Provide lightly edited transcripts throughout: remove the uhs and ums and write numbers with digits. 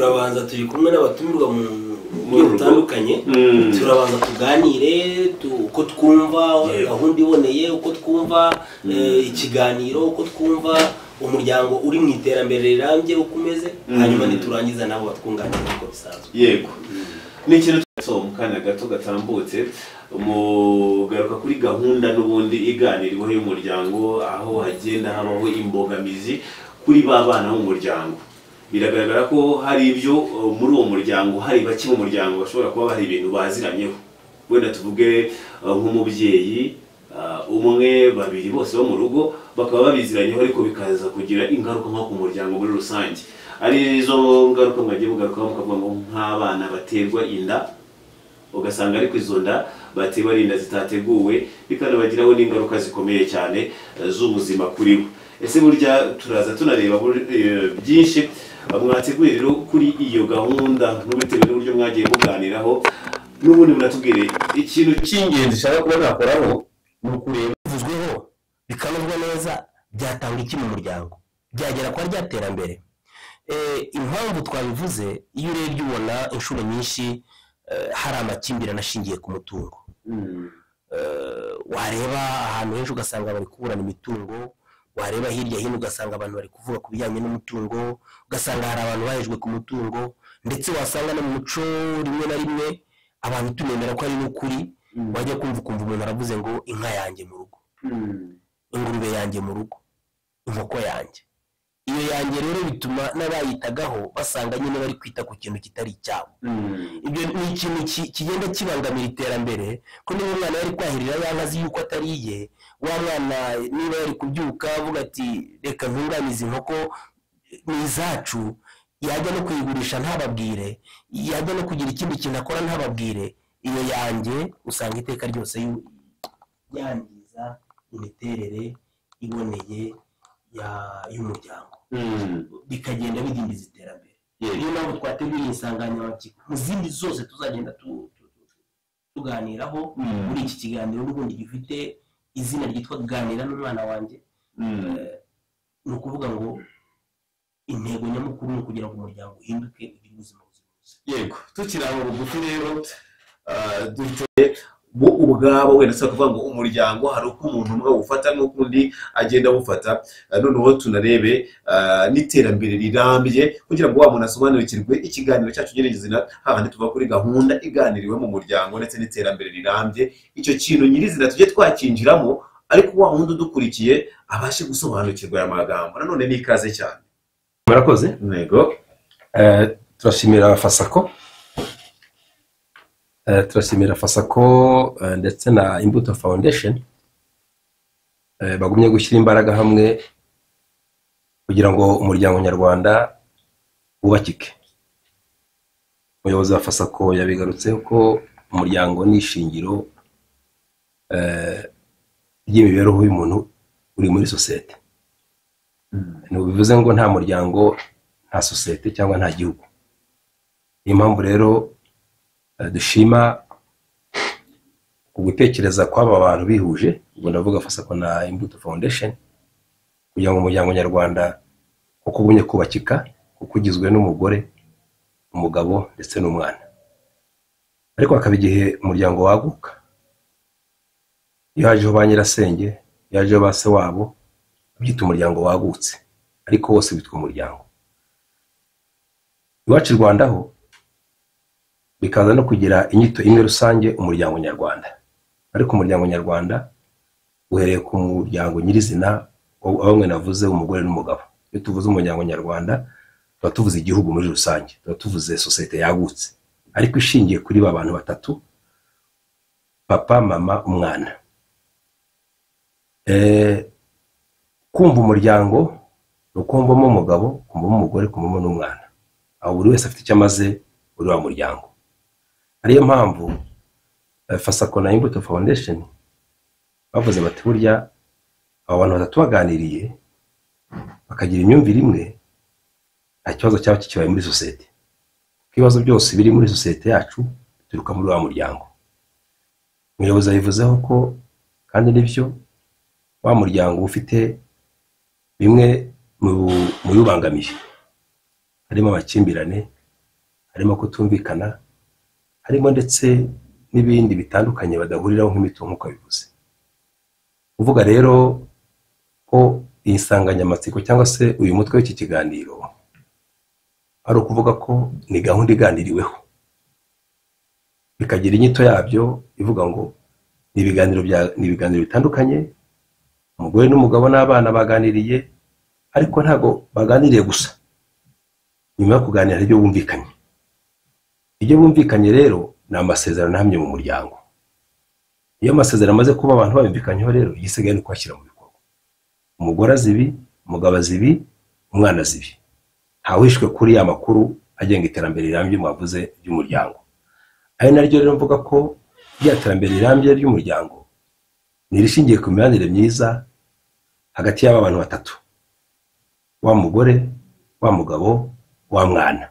turabanza turi kumwe n'abatumirwa mu buryo butandukanye, turabanza tuganire uko twumva gahunda iboneye, uko twumva ikiganiro, uko twumva umuryango uri mu iterambere rirambye uko umeze, hanyuma niturangiza nabo batwunganira uko bisanzwe. Yego, ni ikintu mu kanya gato gatambutse mugaruka kuri gahunda n'ubundi iganirwaho y'umuryango, aho hagenda habaho imbogamizi kuri bana b'umuryango. Biragaragara ko hari ibyo muri uwo muryango, hari bake mu muryango bashobora kuba bari ibintu baziranyeho, wenda tuvuge nk'umubyeyi umwe babiri bose bo mu rugo bakaba babiziranyeho, ariko bikaza kugira ingaruka nko ku muryango muri rusange. Ari izo ngaruka mwagiye mugarukaho mukavuga ngo nk'abana baterwa inda, ugasanga ariko izo nda batewe ari inda zitateguwe, bikanabagiraho n'ingaruka zikomeye cyane z'ubuzima kuri bo. Ese burya turaza tunareba byinshi mwateguye rero kuri iyo gahunda, n'ubitewe n'uburyo mwagiye muganiraho, n'ubundi munatubwire ikintu cy'ingenzi ushaka kuba nakoraho ni ukureba bivuzweho bikanozwa neza, byatanga iki mu muryango, byagera kwa rya terambere. Impamvu twabivuze, iyo urebye ubona inshuro nyinshi hari amakimbirane ashingiye ku mutungo. Wareba ahantu henshi ugasanga bari kuburana imitungo, wareba hirya hino ugasanga abantu bari kuvuga ku bijyanye n'umutungo, ugasanga hari abantu bahejwe ku mutungo, ndetse wasanga no mu muco rimwe na rimwe abantu tunemera ko ari n'ukuri, wajya kumva umuntu aravuze ngo inka yanjye mu rugo, ingurube yanjye mu rugo, inkoko yanjye. Iyo yanjye rero bituma n'abayitagaho basanga nyine bari kwita ku kintu kitari icyabo. Ibyo ni ikintu kigenda kibangamira iterambere, ko niba umwana yari kwahirira ya nka yuko atariye, wa mwana niba yari kubyuka avuga ati reka ntunganize inkoko ni izacu, yajya no kuyigurisha ntababwire, yajya no kugira ikindi kintu akora ntababwire, iyo yanjye usanga iteka ryose yangiza imiterere iboneye y'umuryango, bikagenda bidindiza iterambere. Niyo mpamvu twateguye insanganyamatsiko mu zindi zose tuzagenda tuganiraho muri iki kiganiro, n'ubundi gifite izina ryitwa Ganira n'umwana wanjye. Ni ukuvuga ngo intego nyamukuru ni ukugira ngo umuryango uhinduke, ugire ubuzima buzima. Yego, tukiri aho bugufi rero duhite bo ubwabo, wenda se kuvuga ngo umuryango hari uko umuntu umwe ufata n'ukundi agenda bufata. Noneho tunarebe n'iterambere rirambye, kugira ngo wa muntu asobanukirwe ikiganiro cyacu nyirizina, hahandi tuva kuri gahunda iganiriwe mu muryango ndetse n'iterambere rirambye. Icyo kintu nyirizina tujye twakinjiramo, ariko wa wundi udukurikiye abashe gusobanukirwa aya magambo. Nanone ni ikaze cyane. Murakoze. Nego. Turashimira Fasako ndetse na Imbuto Foundation bagumye gushyira imbaraga hamwe kugira ngo umuryango nyarwanda wubakike. Umuyobozi wa Fasako yabigarutse ko umuryango ni ishingiro ry'imibereho y'umuntu uri muri sosiyete. Bivuze ngo nta muryango nta sosiyete cyangwa nta gihugu. Niyo mpamvu rero dushima ugutekereza kw'aba bantu bihuje, ubwo ndavuga Fasako na Imbuto Foundation, kugira ngo umuryango nyarwanda uko ubunye kubakika, kuko ugizwe n'umugore, umugabo ndetse n'umwana. Ariko hakaba igihe umuryango waguka, iyo hajeho ba nyirasenge, iyo hajeho ba se wabo, byita umuryango wagutse, ariko wose bitwa umuryango. Iwacu i Rwanda ho bikaza no kugira inyito imwe rusange, umuryango nyarwanda. Ariko umuryango nyarwanda uhereye ku muryango nyirizina, aho mwe navuze umugore n'umugabo. Iyo tuvuze umuryango nyarwanda tuba tuvuze igihugu muri rusange, tuba tuvuze sosiyete yagutse, ariko ishingiye kuri ba bantu batatu: papa, mama, umwana. Kumva umuryango ni ukumvamo umugabo, kumvamo umugore, kumvamo n'umwana. Aho buri wese afite icyo amaze muri wa muryango. Ariyo mpamvu Fasako na Imbuto Foundation bavuze bati burya abo bantu batatu baganiriye bakagira imyumvire imwe, nta kibazo cyaba kikibaye muri sosiyete. Ibibazo byose biri muri sosiyete yacu bituruka muri wa muryango. Umuyobozi yabivuzeho ko kandi nibyo, wa muryango ufite bimwe mu yubangamije, harimo amakimbirane, harimo kutumvikana, harimo ndetse n'ibindi bitandukanye badahuriraho nk'imitungo nk'uko bivuze. Uvuga rero ko iyi nsanganyamatsiko cyangwa se uyu mutwe w'iki kiganiro ari ukuvuga ko ni gahunda iganiriweho, bikagira inyito yabyo ivuga ngo ni ibiganiro bitandukanye, umugore n'umugabo n'abana baganiriye, ariko ntabwo baganiriye gusa, nyuma yo kuganira ibyo bumvikanye. Ibyo bumvikanye rero ni amasezerano ahamye mu muryango. Iyo amasezerano amaze kuba abantu babimvikanyeho rero, igisigaye ni kwashyira mu bikorwa. Umugore azi ibi, umugabo azi ibi, umwana azi ibi. Ntawishwe kuri ya makuru agenga iterambere rirambye mwavuze ry'umuryango. Ari naryo rero mvuga ko rya terambere rirambye ry'umuryango ni rishingiye ku mibanire myiza hagati y'aba bantu batatu, wa mugore, wa mugabo, wa mwana.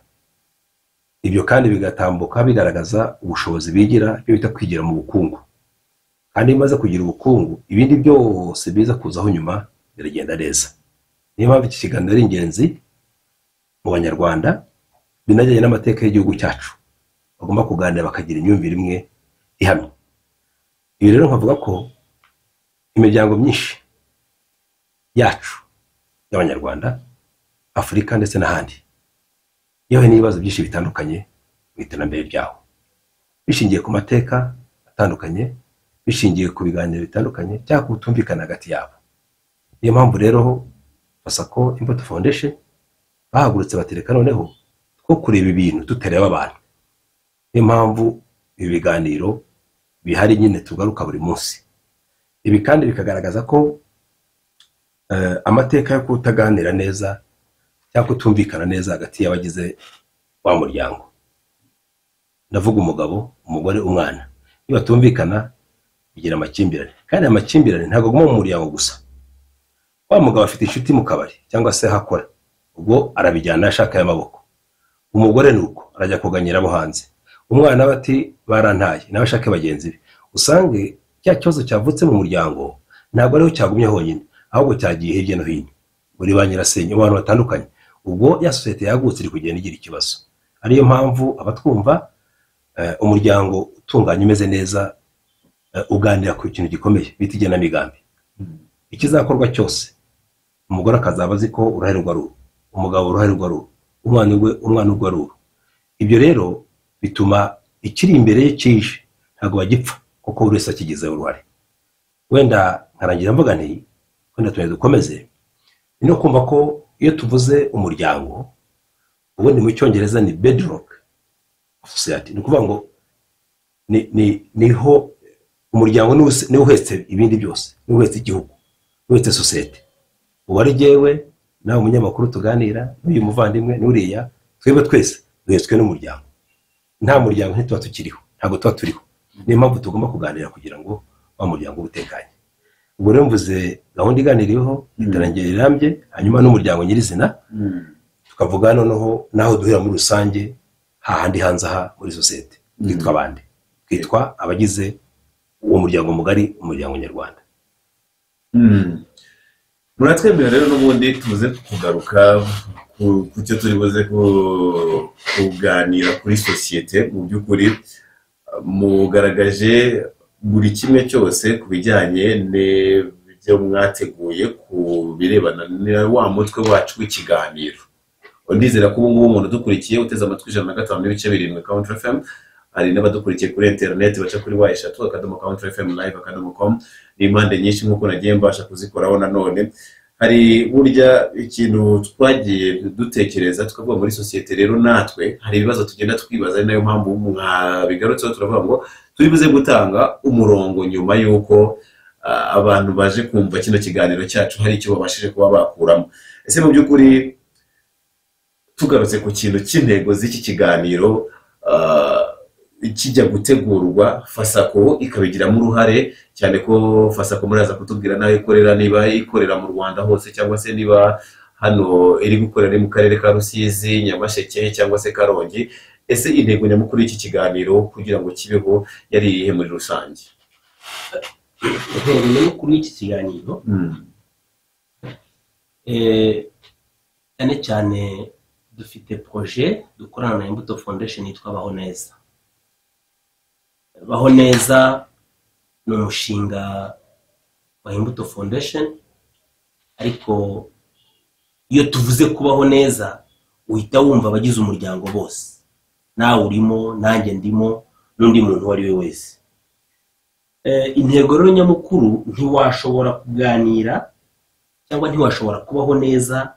Ibyo kandi bigatambuka bigaragaza ubushobozi bigira, ibyo bita kwigira mu bukungu. Kandi bimaze kugira ubukungu, ibindi byose biza kuzaho nyuma biragenda neza. Niyo mpamvu iki kiganiro ari ingenzi mu Banyarwanda, binajyanye n'amateka y'igihugu cyacu. Bagomba kuganira bakagira imyumvire imwe ihamye. Ibi rero nkavuga ko imiryango myinshi yacu y'Abanyarwanda, Afurika ndetse n'ahandi, yewe n'ibibazo byinshi bitandukanye mu iterambere ryaho, bishingiye ku mateka atandukanye, bishingiye ku biganiro bitandukanye cyangwa kutumvikana hagati yabo. Niyo mpamvu rero Fasako Imbuto Foundation bahagurutse batereka noneho two kureba ibintu tutareba abantu. Niyo mpamvu ibi biganiro bihari nyine tugaruka buri munsi. Ibi kandi bikagaragaza ko amateka yo kutaganira neza cyangwa kutumvikana neza hagati y'abagize wa muryango, ndavuga umugabo, umugore, umwana, iyo batumvikana bigira amakimbirane. Kandi amakimbirane ntabwo aguma mu muryango gusa. Wa mugabo afite inshuti mu kabari cyangwa se hakora, ubwo arabijyana ashaka y'amaboko. Umugore nuko arajya kuganyira abo hanze. Umwana bati barantaye nawe ashake bagenzi be. Usange cya kibazo cyavutse mu muryango ntabwo ariho cyagumye honyine, ahubwo cyagiye hirya no hino muri ba nyirasenge, abantu batandukanye. Ubwo ya sosiyete yagutse iri kugenda igira ikibazo. Ariyo mpamvu abatwumva umuryango utunganye umeze neza uganira ku kintu gikomeye bita igenamigambi. Ikizakorwa cyose umugore akazaba azi ko uruhare rwa ruru, umugabo uruhare rwa ruru, umwana urwa ruru. Ibyo rero bituma ikiri imbere ye kije ntabwo bagipfa kuko buri wese akigizeho uruhare. Wenda nkarangira mvuga nti wenda tuye dukomeze no kumva ko iyo tuvuze umuryango ubundi mu Cyongereza ni bedrock of society. Ni kuvuga ngo niho umuryango ni uhetse ibindi byose, ni uhetse igihugu, ni uhetse society. Uwari jewe nawe umunyamakuru tuganira n'uyu muvandimwe n'uriya, twebwe twese duhetswe n'umuryango. Nta muryango ntituba tukiriho, ntabwo tuba turiho. Niyo mpamvu tugomba kuganira kugira ngo wa muryango utekanye. Ubwo rero mvuze gahunda iganiriyeho iterambere rirambye, hanyuma n'umuryango nyirizina, tukavuga noneho naho duhera muri rusange hahandi hanze aha muri society. Twitwa abandi, twitwa abagize uwo muryango mugari, umuryango nyarwanda. Muratwemera rero n'ubundi tuze kugaruka ku cyo turi buze kuganira kuri societe. Mu by'ukuri mugaragaje buri kimwe cyose ku bijyanye n'ibyo mwateguye ku birebana na wa mutwe wacu w'ikiganiro. Ndizera ko ubu ngubu umuntu dukurikiye uteze amatwi 105.7 Country FM, hari n'abadukurikiye kuri internet baca kuri wa3.countryfmlive.com. Ni impande nyinshi nk'uko nagiye mbasha kuzikoraho nanone. Hari burya ikintu twagiye dutekereza tukavuga muri societe. Rero natwe hari ibibazo tugenda twibaza, ari nayo mpamvu mwabigarutseho turavuga ngo turi buze gutanga umurongo nyuma yuko abantu baje kumva kino kiganiro cyacu hari icyo babashije kuba bakuramo. Ese mu by'ukuri tugarutse ku kintu cy'intego z'iki kiganiro kijya gutegurwa, Fasako ikabigiramo uruhare cyane ko Fasako muraza kutubwira nayo ikorera, niba ikorera mu Rwanda hose cyangwa se niba hano iri gukorera mu karere ka Rusizi, Nyamasheke cyangwa se Karongi. Ese intego nyamukuru y'iki kiganiro kugira ngo kibeho yari ihe muri rusange? Intego nyamukuru y'iki kiganiro cyane dufite projet dukorana na Imbuto Foundation yitwa Baho Neza. Baho Neza ni umushinga wa Imbuto Foundation, ariko iyo tuvuze kubaho neza uhita wumva abagize umuryango bose, nawe urimo, nanjye ndimo, n'undi muntu wari we wese. Intego rero nyamukuru, ntiwashobora kuganira cyangwa ntiwashobora kubaho neza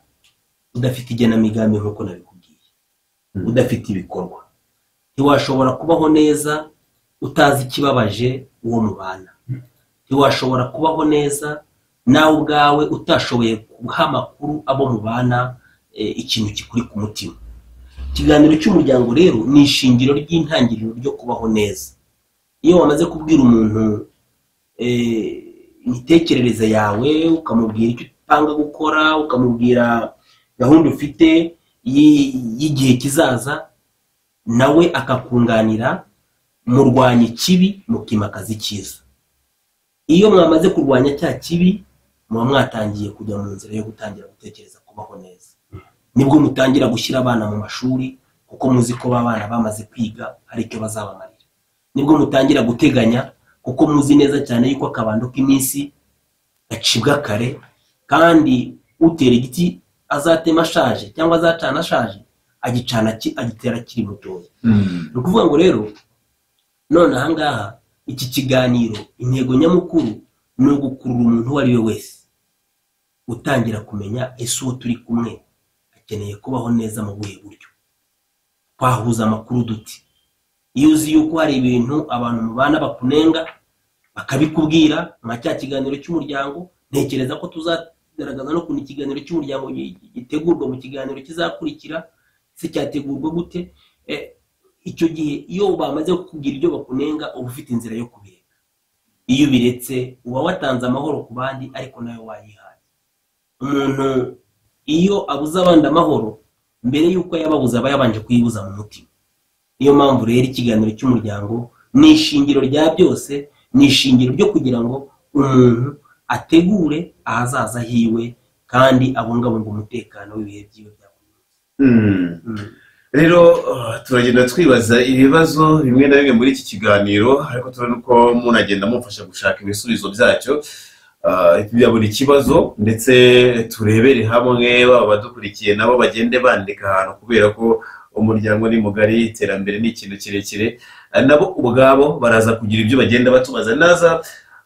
udafite igenamigambi nk'uko nabikubwiye, udafite ibikorwa. Ntiwashobora kubaho neza utazi ikibabaje uwo mubana. Ntiwashobora kubaho neza nawe ubwawe utashoboye guha amakuru abo mubana ikintu kikuri ku mutima. Ikiganiro cy'umuryango rero ni ishingiro ry'intangiriro ryo kubaho neza. Iyo wamaze kubwira umuntu imitekerereze yawe, ukamubwira icyo upanga gukora, ukamubwira gahunda ufite y'igihe kizaza, nawe akakunganira, murwanya ikibi mukimakaza icyiza. Iyo mwamaze kurwanya cya kibi, muba mwatangiye kujya mu nzira yo gutangira gutekereza kubaho neza. Nibwo mutangira gushyira abana mu mashuri, kuko muzi ko abana bamaze kwiga hari icyo bazabamarira. Nibwo mutangira guteganya, kuko muzi neza cyane yuko akabando k'iminsi gacibwa kare, kandi utera igiti azatema ashaje cyangwa azacana ashaje, agitera kiri mutoya. Ni ukuvuga ngo rero none ahangaha iki kiganiro intego nyamukuru ni ugukurura umuntu uwo ari we wese utangira kumenya ese uwo turi kumwe akeneye kubaho neza mu buhe buryo. Twahuza amakuru duti. Iyo uzi yuko hari ibintu abantu mubana bakunenga bakabikubwira nka cya kiganiro cy'umuryango, ntekereza ko tuzagaragaza no kuntu ikiganiro cy'umuryango gitegurwa mu kiganiro kizakurikira, se cyategurwa gute. Icyo gihe iyo bamaze kukubwira ibyo bakunenga uba ufite inzira yo kubireka. Iyo ubiretse uba watanze amahoro ku bandi, ariko nawe wayihaye. Umuntu iyo abuza abandi amahoro, mbere yuko yababuza aba yabanje kuyibuza mu mutima. Niyo mpamvu rero ikiganiro cy'umuryango ni ishingiro rya byose, ni ishingiro ryo kugira ngo umuntu ategure ahazaza hiwe kandi abungabunga umutekano w'ibihe byiwe bya buri munsi. Rero turagenda twibaza ibibazo bimwe na bimwe muri iki kiganiro, ariko turabona ko munagenda mufasha gushaka ibisubizo byacyo bya buri kibazo, ndetse turebere hamwe baba badukurikiye nabo bagende bandika ahantu, kubera ko umuryango ni mugari, iterambere ni ikintu kirekire, nabo ubwabo baraza kugira ibyo bagenda batubaza. Naza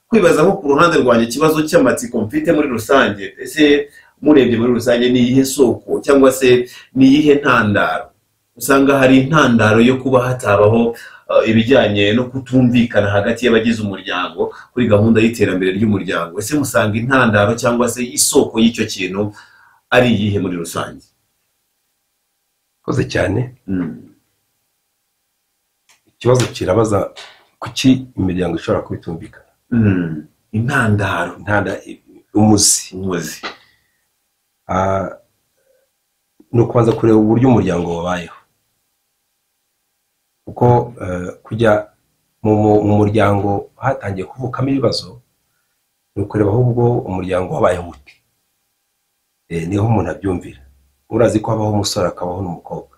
kwibaza nko ku ruhande rwanjye ikibazo cy'amatsiko mfite muri rusange, ese murebye muri rusange ni iyihe soko cyangwa se ni iyihe ntandaro usanga hari intandaro yo kuba hatabaho ibijyanye no kutumvikana hagati y'abagize umuryango kuri gahunda y'iterambere ry'umuryango? Ese musanga intandaro cyangwa se isoko y'icyo kintu ari iyihe muri rusange? Koze cyane. Ikibazo kirabaza kuki imiryango ishobora kubitumvikana. Intandaro umuzi no kubanza kureba uburyo umuryango wabayeho, kuko kujya mu muryango hatangiye kuvukamo ibibazo, ni ukureba ahubwo umuryango wabayeho ute. Niho umuntu abyumvira. Urazi ko habaho umusore akabaho n'umukobwa.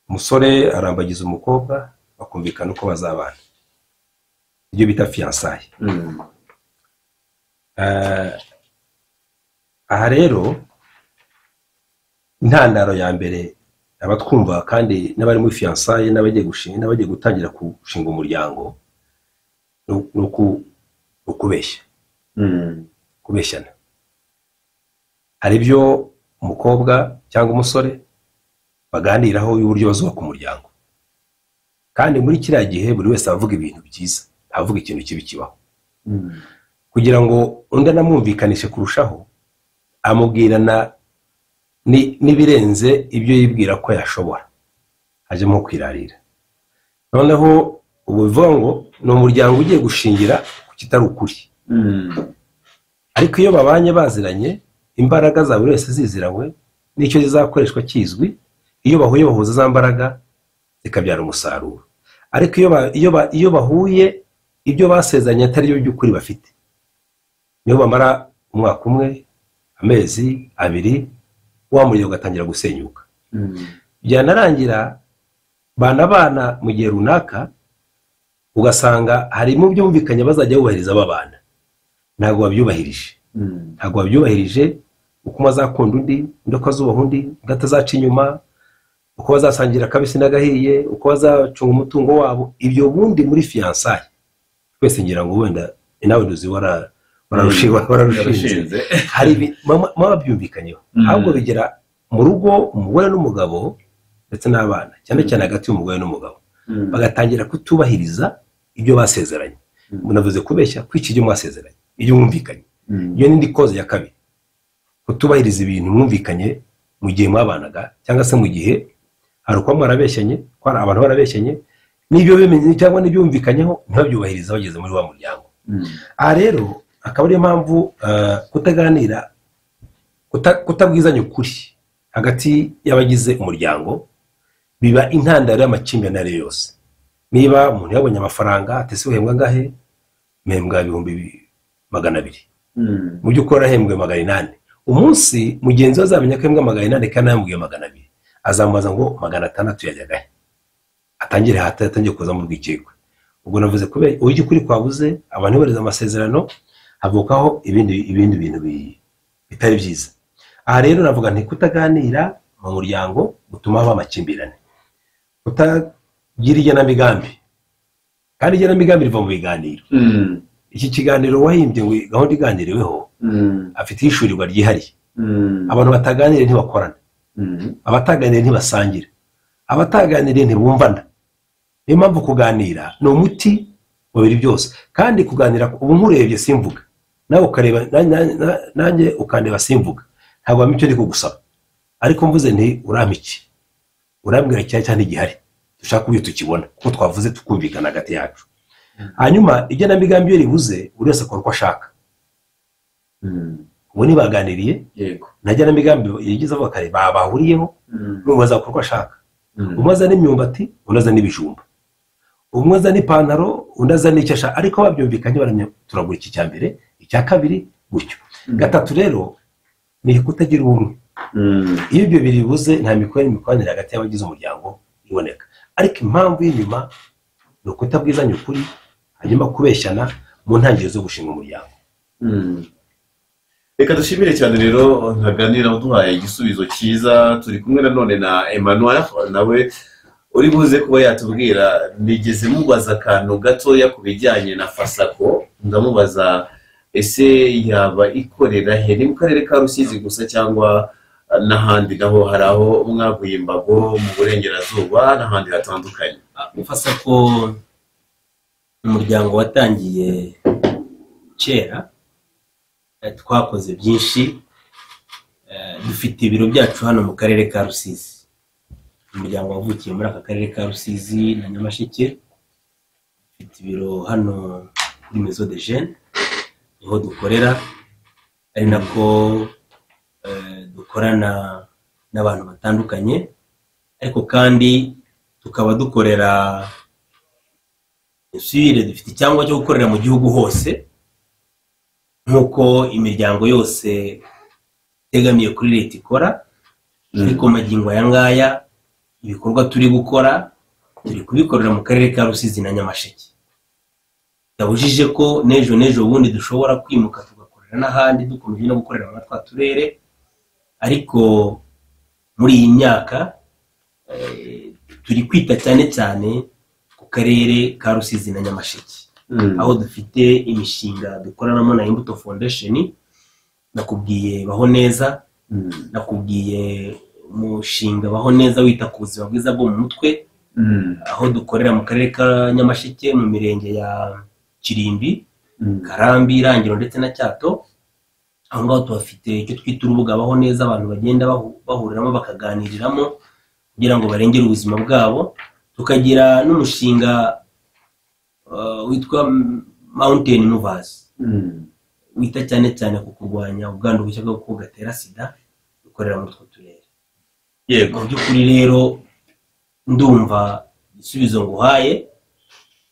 Umusore arambagiza umukobwa, bakumvikana uko bazabana, ibyo bita fiançailles. Aha rero intandaro ya mbere abatwumva kandi n'abari muri fiançailles n'abagiye gutangira gushinga umuryango, no kubeshyana. Hari ibyo umukobwa cyangwa umusore baganiraho y'uburyo bazubaka umuryango, kandi muri kiriya gihe buri wese avuga ibintu byiza, avuga ikintu kibi kibaho, kugira ngo undi anamwumvikanishe kurushaho, amubwirana n'ibirenze ibyo yibwira ko yashobora, hajemo kwirarira. Noneho ubu bivuga ngo ni umuryango ugiye gushingira ku kitari ukuri. Ariko iyo babanye baziranye, imbaraga za buri wese ziziranywe, n'icyo zizakoreshwa kizwi, iyo bahuye bahuza za mbaraga zikabyara umusaruro. Ariko iyo bahuye ibyo basezeranye atari byo by'ukuri bafite, niyo bamara umwaka umwe, amezi abiri, wa muryango ugatangira gusenyuka. Byanarangira bana mu gihe runaka ugasanga hari mu byumvikanye bazajya bubahiriza babana, ntabwo babyubahirije uko bazakunda undi akazubaha undi atazaca inyuma, uko bazasangira akabisi n'agahiye, uko bazacunga umutungo wabo. Ibyo bundi muri fiyansaye twese ngira ngo wenda nawe duzi wararushinze hari mama byumvikanyeho, ahubwo bigera mu rugo umugore n'umugabo ndetse n'abana, cyane cyane hagati y'umugore n'umugabo bagatangira kutubahiriza ibyo basezeranye. Munavuze kubeshya kwica ibyo mwasezeranye, ibyo mwumvikanye. Iyo n'indi koze ya kabiri, kutubahiriza ibintu mwumvikanye mu gihe mwabanaga, cyangwa se mu gihe hari uko mwarabeshyanye, ko abantu barabeshyanye, n'ibyo bimenye cyangwa n'ibyumvikanyeho ntibabyubahiriza bageze muri wa muryango. Aha rero akaba ariyo mpamvu kutaganira, kutabwizanya ukuri hagati y'abagize umuryango biba intandaro y'amakimbirane yose. Niba umuntu yabonye amafaranga atese uhembwa ngahe, mpembwa 200,000, mu by'ukuri arahembwe 800. Umunsi mugenzi we azamenya ko ahembwa 800 kandi yambwiye 200, azamubaza ngo 600 yajyagahe, atangiye kuza mu rwikekwe. Ubwo navuze kubera ujye kuri kwabuze abantu bareza amasezerano, havukaho ibindi bintu bitari byiza. Aha rero navuga nti kutaganira mu muryango gutuma haba amakimbirane, kutagira igenamigambi, kandi igenamigambi riva mu biganiro. Iki kiganiro wahimbye ngo gahunda iganiriweho afite ishurirwa ryihariye. Abantu bataganire ntibakorana, abataganire ntibasangira, abataganire ntibumvana. Niyo mpamvu kuganira ni umuti mu biri byose. Kandi kuganira ubu nkurebye simvuga, nawe ukareba nanjye ukandeba simvuga, ntabwo wamenya icyo ndi kugusaba, ariko mvuze nti uramiki, urambwira cyane igihari dushaka kubyo tukibona kuko twavuze tukumvikana hagati yacu. Hanyuma igenamigambi iyo ribuze buri wese akora uko ashaka. Ubu nibaganiriye nta genamigambi yigize avuga kare bahuriyeho, n'umwe azakora uko ashaka. Umwe azana imyumbati, undi azana ibijumba, umwe azana ipantaro, undi azana icyo ashaka, ariko babyumvikanye baramya turagura iki cya mbere, icya kabiri, gutyo. Gatatu rero ni kutagira ubumwe. Iyo ibyo biribuze nta mikoranire hagati y'abagize umuryango iboneka. Ariko impamvu y'inyuma ni ukutabwizanya ukuri, hanyuma kubeshyana mu ntangiriro zo gushinga umuryango. Reka dushimire cyane rero nkaganira uduhaye igisubizo cyiza. Turi kumwe nanone na Emmanuel, nawe uri buze kuba yatubwira. Nigeze mubaza akantu gatoya ku bijyanye na Fasako, ndamubaza ese yaba ikorera he, ni mu karere ka Rusizi gusa cyangwa n'ahandi naho hari aho mwaguye imbago mu burengerazuba n'ahandi hatandukanye? Fasako umuryango watangiye kera, twakoze byinshi. Dufite ibiro byacu hano mu karere ka Rusizi. Umuryango wavukiye muri aka karere ka Rusizi na Nyamasheke. Dufite ibiro hano kuri Maison de Jeunes, niho dukorera, ari nako dukorana n'abantu batandukanye, ariko kandi tukaba dukorera insubire. Dufite icyangombwa cyo gukorera mu gihugu hose, nk'uko imiryango yose itegamiye kuri leta ikora. Ariko magingo aya ngaya ibikorwa turi gukora turi kubikorera mu karere ka Rusizi na Nyamasheke. Yabujije ko nejo ubundi dushobora kwimuka tugakorera n'ahandi, dukomeje no gukorera mu twa turere. Ariko muri iyi myaka turi kwita cyane ku karere ka Rusizi na Nyamasheke, aho dufite imishinga dukoranamo na Imbuto Foundation. Nakubwiye Baho Neza, nakubwiye umushinga Baho Neza wita ku buzima bwiza bwo mu mutwe, aho dukorera mu karere ka Nyamasheke mu mirenge ya Kirimbi, Karambi, Irangiro ndetse na Cyato. Aho ngaho tubafite icyo twita urubuga Baho Neza, abantu bagenda bahuriramo bakaganiriramo kugira ngo barengere ubuzima bwabo. Tukagira n'umushinga witwa Mountain Movers, wita cyane ku kurwanya ubwandu bushya bwo gatera sida, dukorera muri utwo turere. Yego, by'ukuri rero ndumva igisubizo nguhaye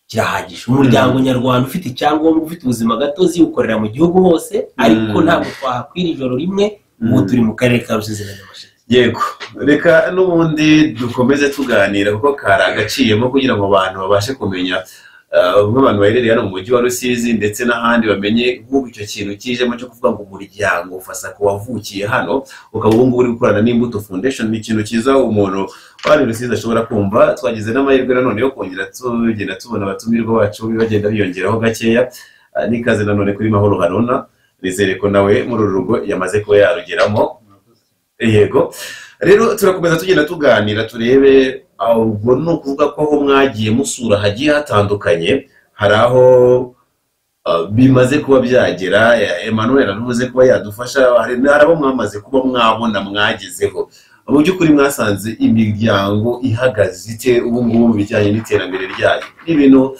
kirahagije. Umuryango nyarwanda ufite icyangombwa, ufite ubuzima gatozi, ukorera mu gihugu hose, ariko ntabwo twahakwira ijoro rimwe ubu turi mu karere ka Rusizi na Nyamasheke. Yego, reka n'ubundi dukomeze tuganira kuko kari agaciyemo kugira ngo abantu babashe kumenya nk'abantu baherereye hano mu mujyi wa Rusizi ndetse n'ahandi bamenye nk'ubu icyo kintu kijemo cyo kuvuga ngo umuryango Fasako wavukiye hano ukaba ubu ngubu uri gukorana n'Imbuto Foundation. Ni ikintu cyiza umuntu wari Rusizi ashobora kumva. Twagize n'amahirwe nanone yo kongera tugenda tubona abatumirwa bacu bagenda biyongeraho gakeya. N'ikaze nanone kuri Mahoro Haruna, nizere ko nawe muri uru rugo yamaze kuba yarugeramo. Yego, rero turakomeza tugenda tuganira turebe ubwo no kuvuga ko aho mwagiye musura hagiye hatandukanye, hari aho bimaze kuba byagera. Emmanuel anuze kuba yadufasha, hari abo mwamaze kuba mwabona mwagezeho. Mu by'ukuri mwasanze imiryango ihagaze ite ubu ngubu mu bijyanye n'iterambere ryayo? N'ibintu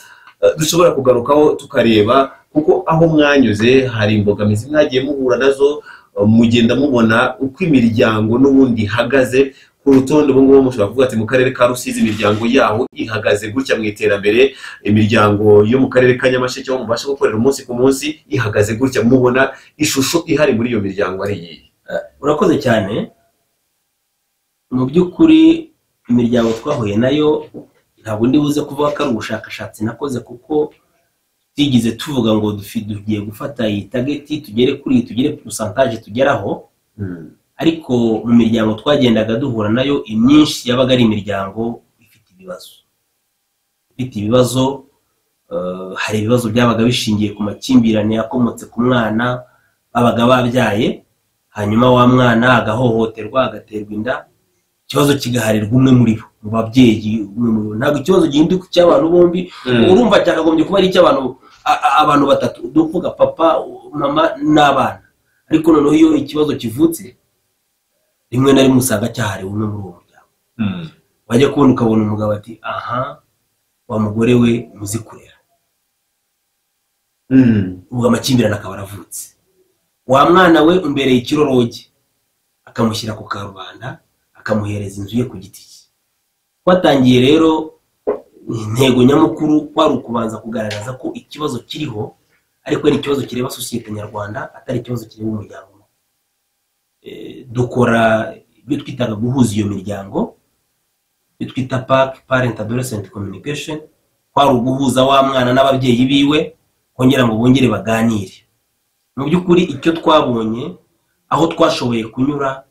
dushobora kugarukaho tukareba, kuko aho mwanyuze hari imbogamizi mwagiye muhura nazo, mugenda mubona uko imiryango n'ubundi ihagaze ku rutonde. Ubu ngubu mushobora kuvuga ati mu karere ka Rusizi imiryango yaho ihagaze gutya mu iterambere, imiryango yo mu karere ka Nyamasheke aho mubasha gukorera umunsi ku munsi ihagaze gutya. Mubona ishusho ihari muri iyo miryango ari iyihe? Urakoze cyane. Mu by'ukuri imiryango twahuye nayo ntabwo ndi buze kuvuga ko ari ubushakashatsi nakoze, kuko tigize tuvuga ngo dugiye gufata iyi target tugere ku percentage tugeraho. Ariko mu miryango twagendaga duhura nayo imyinshi yabaga ari imiryango ifite ibibazo. Hari ibibazo byabaga bishingiye ku makimbirane yakomotse ku mwana babaga babyaye, hanyuma wa mwana agahohoterwa, agaterwa inda, ikibazo kigaharirwa umwe muri bo mu babyeyi. Ntabwo ikibazo gihinduka cy'abantu bombi, urumva cyakagombye kuba ari abantu batatu, duvuga papa, mama n'abana. Ariko noneho iyo ikibazo kivutse, rimwe na rimwe usanga cyahariwe umwe muri uwo muryango. Wajya kubona ukabona umugabo ati aha wa mugore we muzi kurera, ubwo amakimbirane akaba aravutse. Wa mwana we umbereye ikiroroge, akamushyira ku karubanda, akamuhereza inzu ye ku giti cye. Twatangiye rero intego nyamukuru kwari ukubanza kugaragaza ko ikibazo kiriho, ariko ari ikibazo kireba sosiyete nyarwanda, atari ikibazo kireba umuryango. Dukora ibyo twitaga guhuza iyo miryango, ibyo twita PAC, Parent Adolescent Communication. Kwari uguhuza wa mwana n'ababyeyi biwe kongera ngo bongere baganire. Mu by'ukuri icyo twabonye aho twashoboye kunyura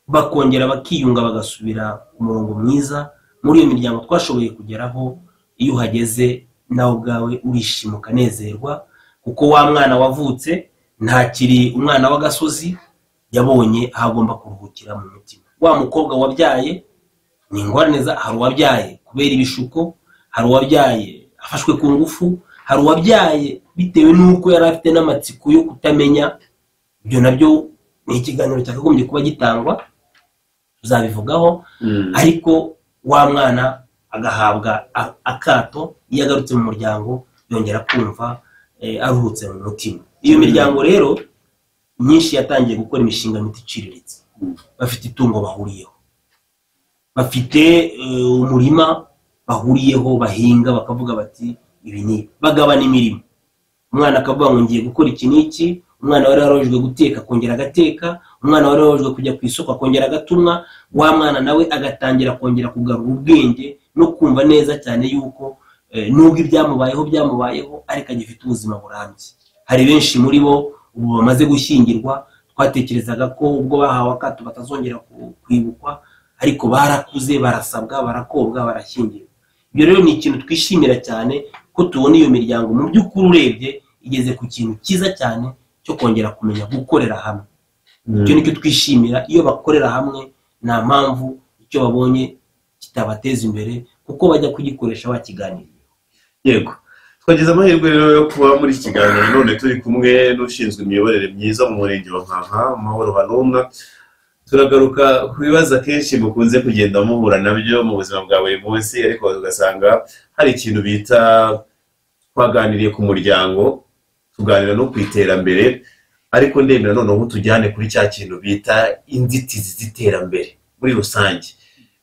bakongera bakiyunga bagasubira ku murongo mwiza, muri iyo miryango twashoboye kugeraho, iyo uhageze nawe ubwawe urishima ukanezerwa, kuko wa mwana wavutse ntakiri umwana w'agasozi, yabonye aho agomba kuruhukira mu mutima. Wa mukobwa wabyaye ni ingorane, hari uwabyaye kubera ibishuko, hari uwabyaye afashwe ku ngufu, hari uwabyaye bitewe n'uko yari afite n'amatsiko yo kutamenya. Ibyo nabyo ni ikiganiro cyakagombye kuba gitangwa, tuzabivugaho. Ariko wa mwana agahabwa akato, iyo agarutse mu muryango yongera kumva aruhutse mu mutima. Iyo miryango rero myinshi yatangiye gukora imishinga mito iciriritse. Bafite itungo bahuriyeho, bafite umurima bahuriyeho bahinga, bakavuga bati ibi ni bagabana imirimo. Umwana akavuga ngo ngiye gukora iki n'iki, umwana wari warojwe guteka kongera agateka, umwana wari warojwe kujya ku isoko akongera agatumwa. Wa mwana nawe agatangira kongera kugarura ubwenge no kumva neza cyane yuko nubwo ibyamubayeho ariko agifite ubuzima burambye. Hari benshi muri bo ubu bamaze gushyingirwa, twatekerezaga ko ubwo bahawe akato batazongera kwibukwa, ariko barakuze, barasabwa, barakobwa, barashyingirwa. Ibyo rero ni ikintu twishimira cyane ko tubona iyo miryango mu by'ukuri urebye igeze ku kintu cyiza cyane cyo kongera kumenya gukorera hamwe. Icyo nicyo twishimira, iyo bakorera hamwe nta mpamvu icyo babonye kitabateza imbere, kuko bajya kugikoresha bakiganiriye. Yego, twagize amahirwe rero yo kuba muri iki kiganiro none turi kumwe n'ushinzwe imiyoborere myiza mu murenge wa Nkanka, Mahoro Haruna. Turagaruka ku bibazo akenshi mukunze kugenda muhura nabyo mu buzima bwa buri munsi, ariko ugasanga hari ikintu bita twaganiriye ku muryango, tuganira no ku iterambere, ariko ndemera noneho tujyane kuri cya kintu bita inzitizi z'iterambere muri rusange.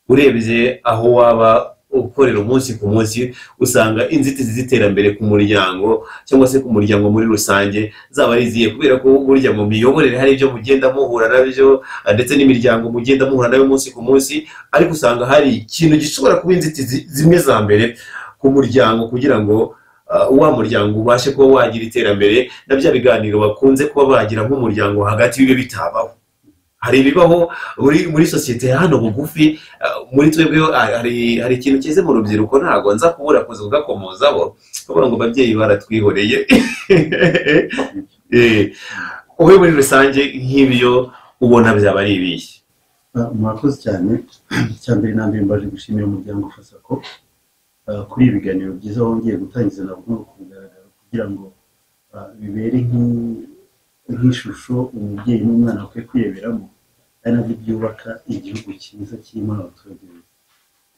Urebye aho waba ukorera umunsi ku munsi usanga inzitizi z'iterambere ku muryango cyangwa se ku muryango muri rusange zaba ari izihe, kubera ko burya mu miyoborere hari ibyo mugenda muhura nabyo ndetse n'imiryango mugenda muhura nayo umunsi ku munsi, ariko usanga hari ikintu gishobora kuba inzitizi zimwe za mbere ku muryango kugira ngo wa muryango ubashe kuba wagira iterambere, na bya biganiro bakunze kuba bagira nk'umuryango hagati bibe bitabaho. Hari ibibaho muri sosiyete hano bugufi, muri twebwe hari ikintu kize mu rubyiruko ntabwo nza kubura kuza kugakomozaho, kuvuga ngo ababyeyi baratwihoreye. Wowe muri rusange nk'ibyo ubona byaba ari ibihe? Murakoze cyane. Icyambere na mbere mbaje gushimira umuryango Fasako kuri ibi biganiro byiza wongeye gutangiza nabwo kugaragara kugira ngo bibere nk'ishusho umubyeyi n'umwana bakwiye kwireberamo, ari nabyo byubaka igihugu cyiza kirimo abaturage beza.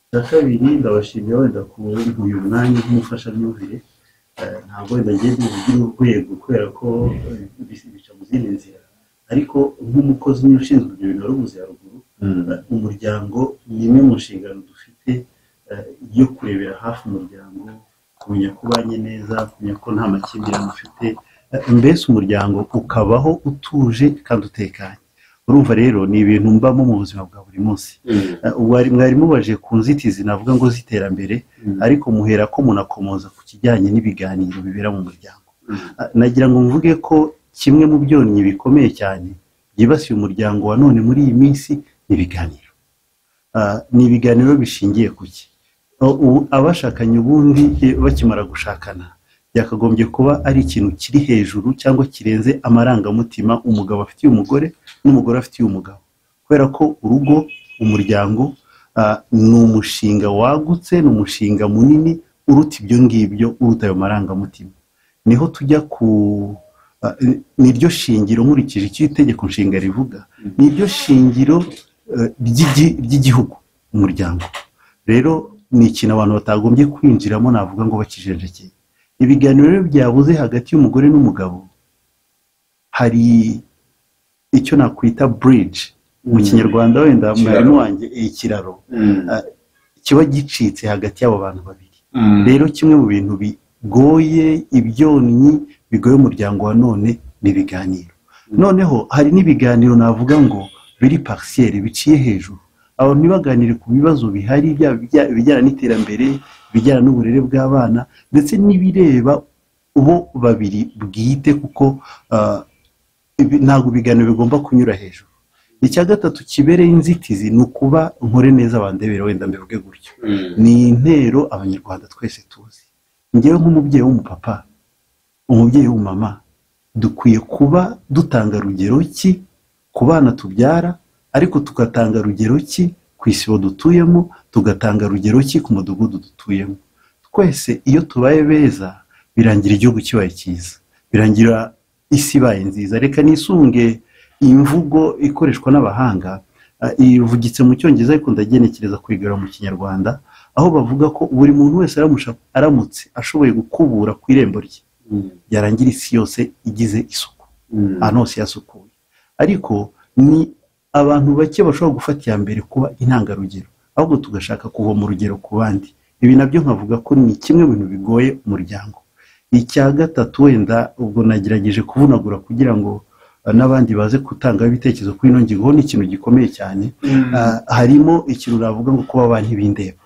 Icya kabiri ndabashimira wenda ku uyu mwanya nk'umufashamyumvire, ntabwo wenda ngiye kuvugira urwego kubera ko bica mu zindi nzira, ariko nk'umukozi niwe ushinzwe ibyo bintu warubuze haruguru, umuryango ni imwe mu nshingano dufite yo kurebera hafi umuryango, kumenya ko ubanye neza, kumenya ko nta makimbirane ufite, mbese umuryango ukabaho utuje kandi utekanye. Urumva rero ni ibintu mbamo mu buzima bwa buri munsi. Mwari mubaje ku nzitizi navuga ngo z'iterambere, ariko muhera ko munakomoza ku kijyanye n'ibiganiro bibera mu muryango. Nagira ngo mvuge ko kimwe mu byonnyi bikomeye cyane byibasiye umuryango wa none muri iyi minsi ni ibiganiro. Ni ibiganiro bishingiye ku ki? Abashakanye ubundi bakimara gushakana byakagombye kuba ari ikintu kiri hejuru cyangwa kirenze amarangamutima umugabo afitiye umugore n'umugore afitiye umugabo, kubera ko urugo, umuryango ni umushinga wagutse, ni umushinga munini uruta ibyo ngibyo, uruta ayo marangamutima. Niho tujya niryo shingiro nkurikije icyo itegeko nshinga rivuga, niryo shingiro ry'igihugu umuryango. Rero ni ikintu abantu batagombye kwinjiramo navuga ngo bakijenjekeye. Ibiganiro byabuze hagati y'umugore n'umugabo, hari icyo nakwita bridge mu kinyarwanda, wenda mwarimu wanjye ikiraro kiba gicitse hagati y'abo bantu babiri. Rero kimwe mu bintu bigoye, ibyonnyi bigoye umuryango wa none ni ibiganiro. Noneho hari n'ibiganiro navuga ngo biri partiel, biciye hejuru. Abo ntibaganire ku bibazo bihari bijyana n'iterambere, bijyana n'uburere bw'abana, ndetse n'ibireba bo babiri bwite, kuko ntabwo ibiganiro bigomba kunyura hejuru. Icya gatatu kibereye inzitizi ni ukuba nkore neza abandebera, wenda mbivuge gutyo, ni intero abanyarwanda twese tuzi. Ngewe nk'umubyeyi w'umupapa, umubyeyi w'umumama, dukwiye kuba dutanga rugero ki ku bana tubyara, ariko tugatanga rugero ki ku isibo dutuyemo, tugatanga rugero ki ku mudugudu dutuyemo. Twese iyo tubaye beza birangira igihugu kibaye cyiza, birangira isi ibaye nziza. Reka nisunge imvugo ikoreshwa n'abahanga, ivugitse mu cyongereza ariko ndagenekereza kwigira mu kinyarwanda, aho bavuga ko buri muntu wese aramutse ashoboye gukubura ku irembo rye, yarangira isi yose igize isuku, ahantu hose yasukuye. Ariko ni abantu bake bashobora gufata iya mbere kuba intangarugero, ahubwo tugashaka kuva mu rugero ku bandi. Ibi nabyo nkavuga ko ni kimwe mu bintu bigoye umuryango. Icya gatatu wenda ubwo nagerageje kuvunagura kugira ngo n'abandi baze gutanga ibitekerezo kuri ino ngingo, ni ikintu gikomeye cyane. Harimo ikintu navuga ngo kuba abantu ntibindeba,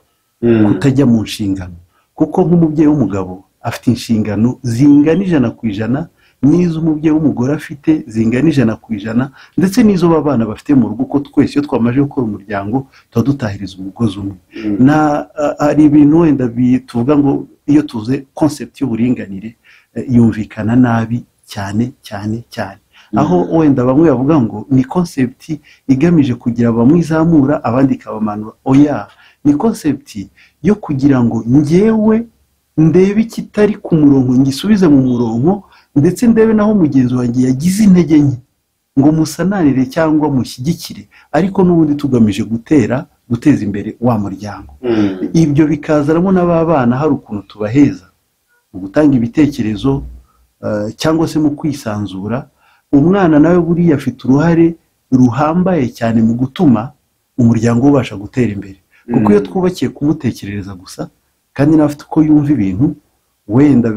kutajya mu nshingano, kuko nk'umubyeyi w'umugabo afite inshingano zingana 100%, n'izo umubyeyi w'umugore afite zingana 100%, ndetse n'izo abana bafite mu rugo, ko twese iyo twamaze gukora umuryango tuba dutahiriza umugozi umwe. Hari ibintu wenda tuvuga ngo iyo tuze concept y'uburinganire yumvikana nabi cyane cyane cyane, aho wenda bamwe bavuga ngo ni concept igamije kugira bamwizamura abandi ikabamanura. Oya, ni concept yo kugira ngo njyewe ndebe ikitari ku murongo ngisubize mu murongo, ndetse ndebe naho mugenzi wanjye yagize intege nke ngo musananire cyangwa mushyigikire, ariko n'ubundi tugamije guteza imbere wa muryango. Ibyo bikazaramo n'ababana hari ukuntu tubaheza mu gutanga ibitekerezo cyangwa se mu kwisanzura. Umwana nawe buriya afite uruhare ruhambaye cyane mu gutuma umuryango ubasha gutera imbere, kuko iyo twubakiye kumutekerereza gusa kandi nawe afite uko yumva ibintu wenda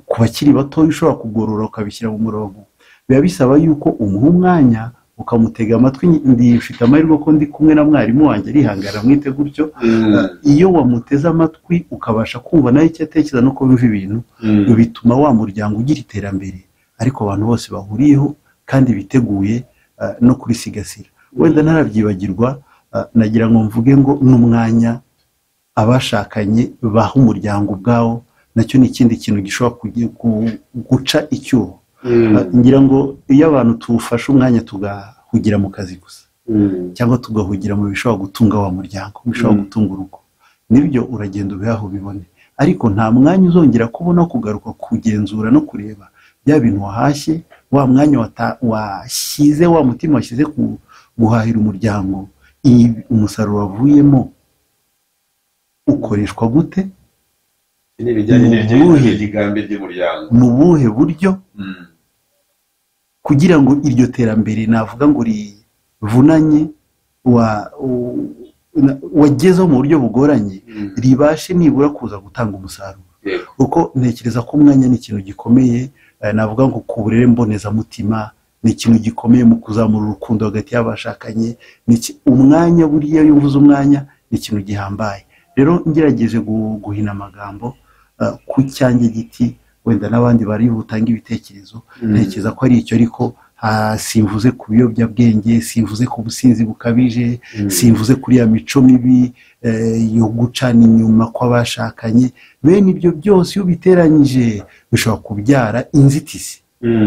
ku bakiri bato ushobora kugorora ukabishyira mu murongo biba bisaba yuko umuha umwanya ukamutega amatwi. Ndifite amahirwe ko ndi kumwe na mwarimu wanjye arihangara mwite gutyo. Iyo wamuteze amatwi ukabasha kumva nawe icyo atekereza no kumva ibintu bituma wa muryango ugira iterambere ariko abantu bose bahuriyeho kandi biteguye no kurisigasira. Wenda ntarabyibagirwa nagira ngo mvuge ngo n'umwanya abashakanye baha umuryango ubwawo nacyo ni ikindi kintu gishobora guca icyuho. Ngira ngo iyo abantu tuwufashe umwanya tugahugira mu kazi gusa cyangwa tugahugira mu bishobora gutunga wa muryango, bishobora gutunga urugo, nibyo uragenda ubihaho ubibone, ariko nta mwanya uzongera kubona kugaruka kugenzura no kureba bya bintu wahashye, wa mwanya washyize, wa mutima washyize guhahira umuryango, umusaruro wavuyemo ukoreshwa gute, mu buhe buryo kugira ngo iryo terambere navuga ngo rivunanye wagezeho mu buryo bugoranye ribashe nibura kuza gutanga umusaruro. Kuko ntekereza ko umwanya ni ikintu gikomeye, navuga ngo ku burere mbonezamutima ni ikintu gikomeye mu kuzamura urukundo hagati y'abashakanye. Umwanya buriya iyo uvuze umwanya ni ikintu gihambaye. Rero ngerageje guhina amagambo ku cyanjye giti, wenda n'abandi bari butanga ibitekerezo, ntekereza ko ari icyo, ariko simvuze ku biyobyabwenge, simvuze ku businzi bukabije, simvuze kuri ya mico mibi yo gucana inyuma kw'abashakanye. Bene ibyo byose iyo biteranyije bishobora kubyara inzitizi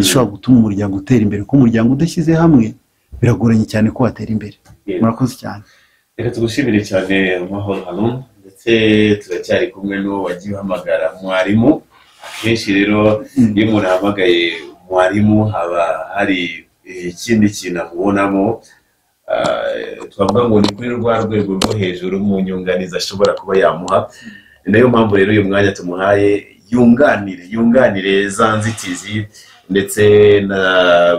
zishobora gutuma umuryango utera imbere, ko umuryango udashyize hamwe biragoranye cyane ko watera imbere. Murakoze cyane. Reka tugushimire cyane Mahoro Harun, ndetse turacyari kumwe n'uwo wagiye uhamagara mwarimu. Akenshi rero iyo umuntu ahamagaye mwarimu haba hari ikindi kintu amubonamo, twavuga ngo ni kuri rwa rwego rwo hejuru mu nyunganizi ashobora kuba yamuha. Ni nayo mpamvu rero uyu mwanya tumuhaye yunganire za nzitizi ndetse na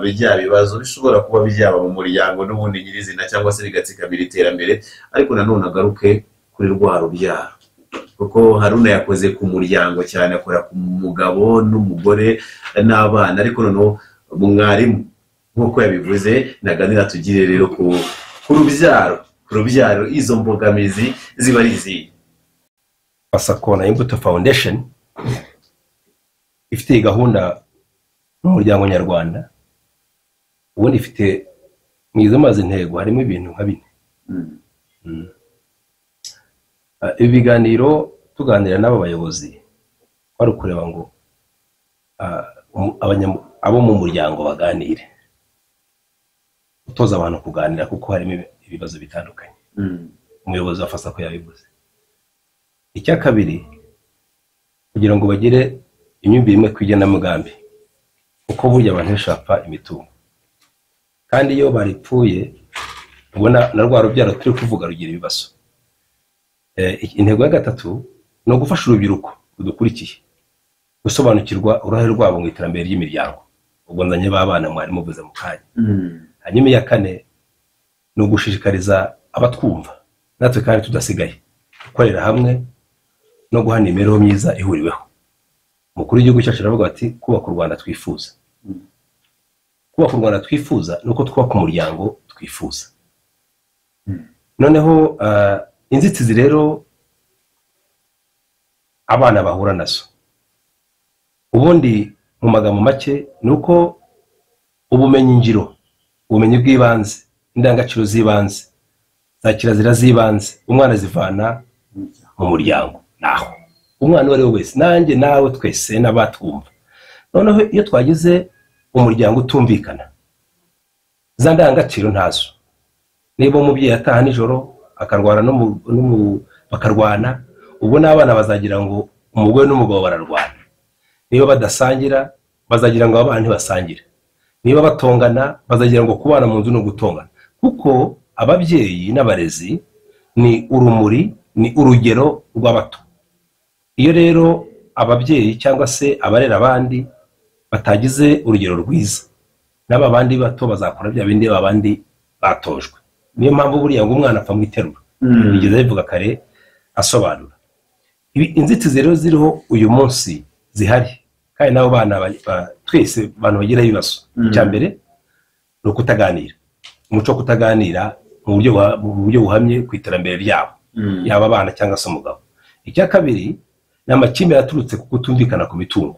bya bibazo bishobora kuba byaba mu muryango n'ubundi nyirizina, cyangwa se bigatsikamira iterambere, ariko nanone agaruke kuri rwa rubyaro, kuko Haruna yakoze ku muryango cyane, akora ku mugabo n'umugore n'abana, ariko noneho mwarimu nk'uko yabivuze naganira tugire rero ku rubyaro, izo mbogamizi ziba ari izihe. Pasakona Imbuto Foundation ifite gahunda n'umuryango nyarwanda, ubundi ifite mu izo mazi intego harimo ibintu nka bine. Ibi biganiro tuganira n'aba bayobozi bari kureba ngo abo mu muryango baganire, utoza abantu kuganira kuko harimo ibibazo bitandukanye. Umuyobozi wafasa ko yabivuze. Icya kabiri, kugira ngo bagire imyumvire imwe ku igenamigambi, kuko burya abantu bashaka imitungo, kandi iyo baripfuye ubona na rwa rubyaro turi kuvuga rugira ibibazo. Intego ya gatatu ni ugufasha urubyiruko rudukurikiye gusobanukirwa uruhare rwabo mu iterambere ry'imiryango, ubwo nzanye babana mwari muvuze mu kanya. Hanyuma iya kane ni ugushishikariza abatwumva natwe kandi tudasigaye gukorera hamwe no guhana imibereho myiza ihuriweho. Umukuru w'igihugu cyacu aravuga ati kubaka u Rwanda twifuza. Kubaka u Rwanda twifuza nuko twubaka umuryango twifuza. Noneho inzitizi rero abana bahura nazo, ubundi mu magambo make nuko ubumenyi ngiro, ubumenyi bw'ibanze, indangagaciro z'ibanze, za kirazira z'ibanze umwana zivana mu muryango. Naho umwana uwo ari we wese, nanjye nawe twese n'abatwumva, noneho iyo twagize umuryango utumvikana, za ndangagaciro ntazo. Niba umubyeyi ataha nijoro akarwana bakarwana, ubwo n'abana bazagira ngo umugore n'umugabo bararwana. Niba badasangira bazagira ngo abana ntibasangira. Niba batongana bazagira ngo kubana mu nzu no gutongana, kuko ababyeyi n'abarezi ni urumuri, ni urugero rw'abato. Iyo rero ababyeyi cyangwa se abarera abandi batagize urugero rwiza, n'aba bandi bato bazakora bya bindi abandi batojwe. Niyo mpamvu buriya ngo umwana apfa mu iterura, bigeze bivuga kare asobanura inzitizi rero ziriho uyu munsi zihari kandi nabo bana twese abantu bagira ibibazo icya mbere ni ukutaganira umuco wo kutaganira mu buryo buhamye ku iterambere ryabo yaba abana cyangwa se umugabo. Icya kabiri ni amakimbirane aturutse ku kutumvikana ku mitungo,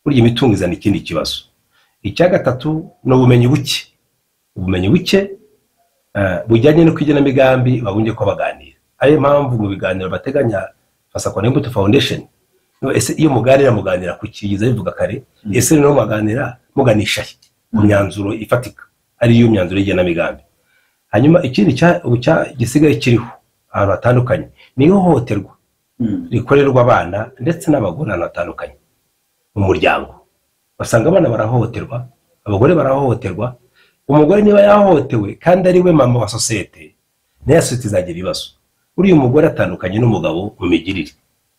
burya imitungo izana ikindi kibazo. Icya gatatu ni ubumenyi buke bujyanye no kwigenamigambi bagombye ko baganira. Ariyo mpamvu mu biganiro bateganya Fasakona Imbuto Foundation, ese iyo muganira ku kigize bivuga kare, ese no muganisha ku myanzuro ifatika, ariyo myanzuro y'igenamigambi. Hanyuma ikindi gisigaye kiriho ahantu hatandukanye ni ihohoterwa rikorerwa abana ndetse n'abagore ahantu hatandukanye mu muryango. Basanga abana barahohoterwa, abagore barahohoterwa. Umugore niba yahohotewe kandi ari we mama wa sosiyete, nayo sosiyete izagira ibibazo. Uriya umugore atandukanye n'umugabo mu migirire,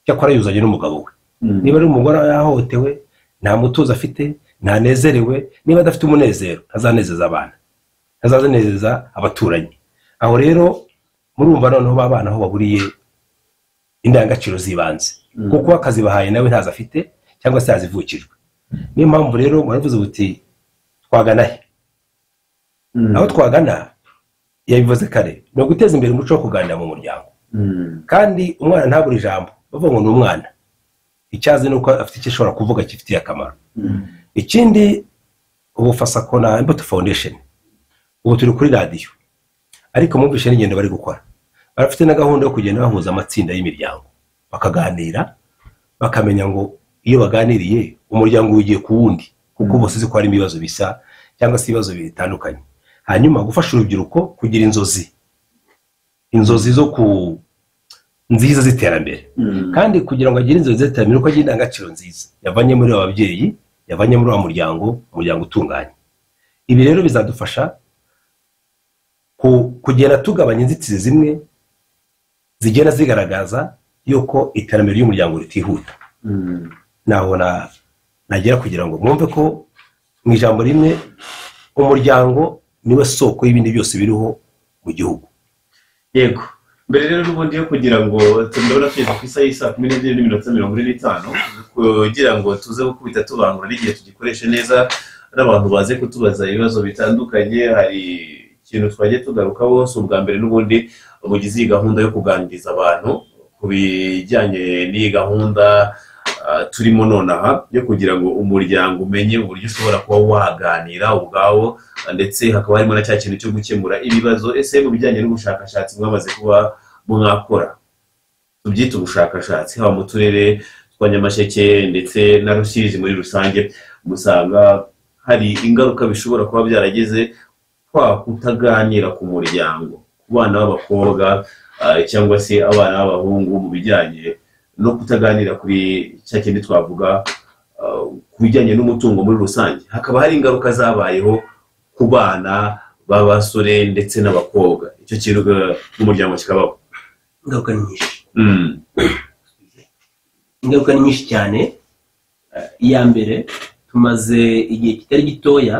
cyakora yuzanye n'umugabo we. Niba ari umugore yahohotewe, nta mutuzo afite, ntanezerewe, niba adafite umunezero ntazanezeza abana, ntazanezeza abaturanyi. Aho rero murumva noneho babana aho baburiye indangagaciro z'ibanze, kuko akazi bahaye nawe ntazo afite cyangwa se yazivukijwe. Niyo mpamvu rero muravuze buti twagana he? Aho twagana yabivuze kare no guteza imbere umuco wo kuganira mu muryango. Kandi umwana ntabura ijambo, bavuga ngo ni umwana, icyazi nuko afite icyo ashobora kuvuga kifitiye akamaro. Ikindi ubu Fasakona Imbuto Foundation ubu turi kuri radio, ariko mwumvishe n'ingendo bari gukora. Barafite na gahunda yo kugenda bahuza amatsinda y'imiryango bakaganira, bakamenya ngo iyo baganiriye umuryango ugiye ku wundi, kuko bose uzi ko hari ibibazo bisa cyangwa se ibibazo bitandukanye. Hanyuma gufasha urubyiruko kugira inzozi zo nziza z'iterambere, kandi kugira ngo agire inzozi z'iterambere uko agira indangagaciro nziza yavanye muri ababyeyi, yavanye muri umuryango utunganye. Ibi rero bizadufasha kugenda tugabanya inzitizi zimwe zigenda zigaragaza yuko iterambere ry'umuryango ritihuta. Nabona nagera kugira ngo mwumve ko mu ijambo rimwe umuryango niwe soko y'ibindi byose biriho mu gihugu. Yego, mbere rero n'ubundi yo kugira ngo tundabona twese ku isaha y'isa 12:45 kugira ngo tuze gukubita tubangura n'igihe tugikoreshe neza n'abantu baze kutubaza ibibazo bitandukanye. Hari ikintu twagiye tugarukaho si ubwa mbere n'ubundi mugize iyi gahunda yo kuganiriza abantu ku bijyanye n'iyi gahunda turimo nonaha yo kugira ngo umuryango umenye uburyo ushobora kuba waganira ubwawo, ndetse hakaba harimo na cya kintu cyo gukemura ibibazo. Ese mu bijyanye n'ubushakashatsi mwamaze kuba mwakora, tubyita ubushakashatsi haba mu turere twa Nyamasheke ndetse na Rusizi muri rusange, musanga hari ingaruka bishobora kuba byarageze kwa kutaganira ku muryango, ku bana b'abakobwa cyangwa se abana b'abahungu, mu bijyanye no kutaganira kuri cya kindi twavuga ku bijyanye n'umutungo muri rusange. Hakaba hari ingaruka zabayeho ku bana b'abasore ndetse n'abakobwa. Icyo kintu n'umuryango kikabaho ingaruka nyinshi. Ingaruka nyinshi cyane. Iya mbere, tumaze igihe kitari gitoya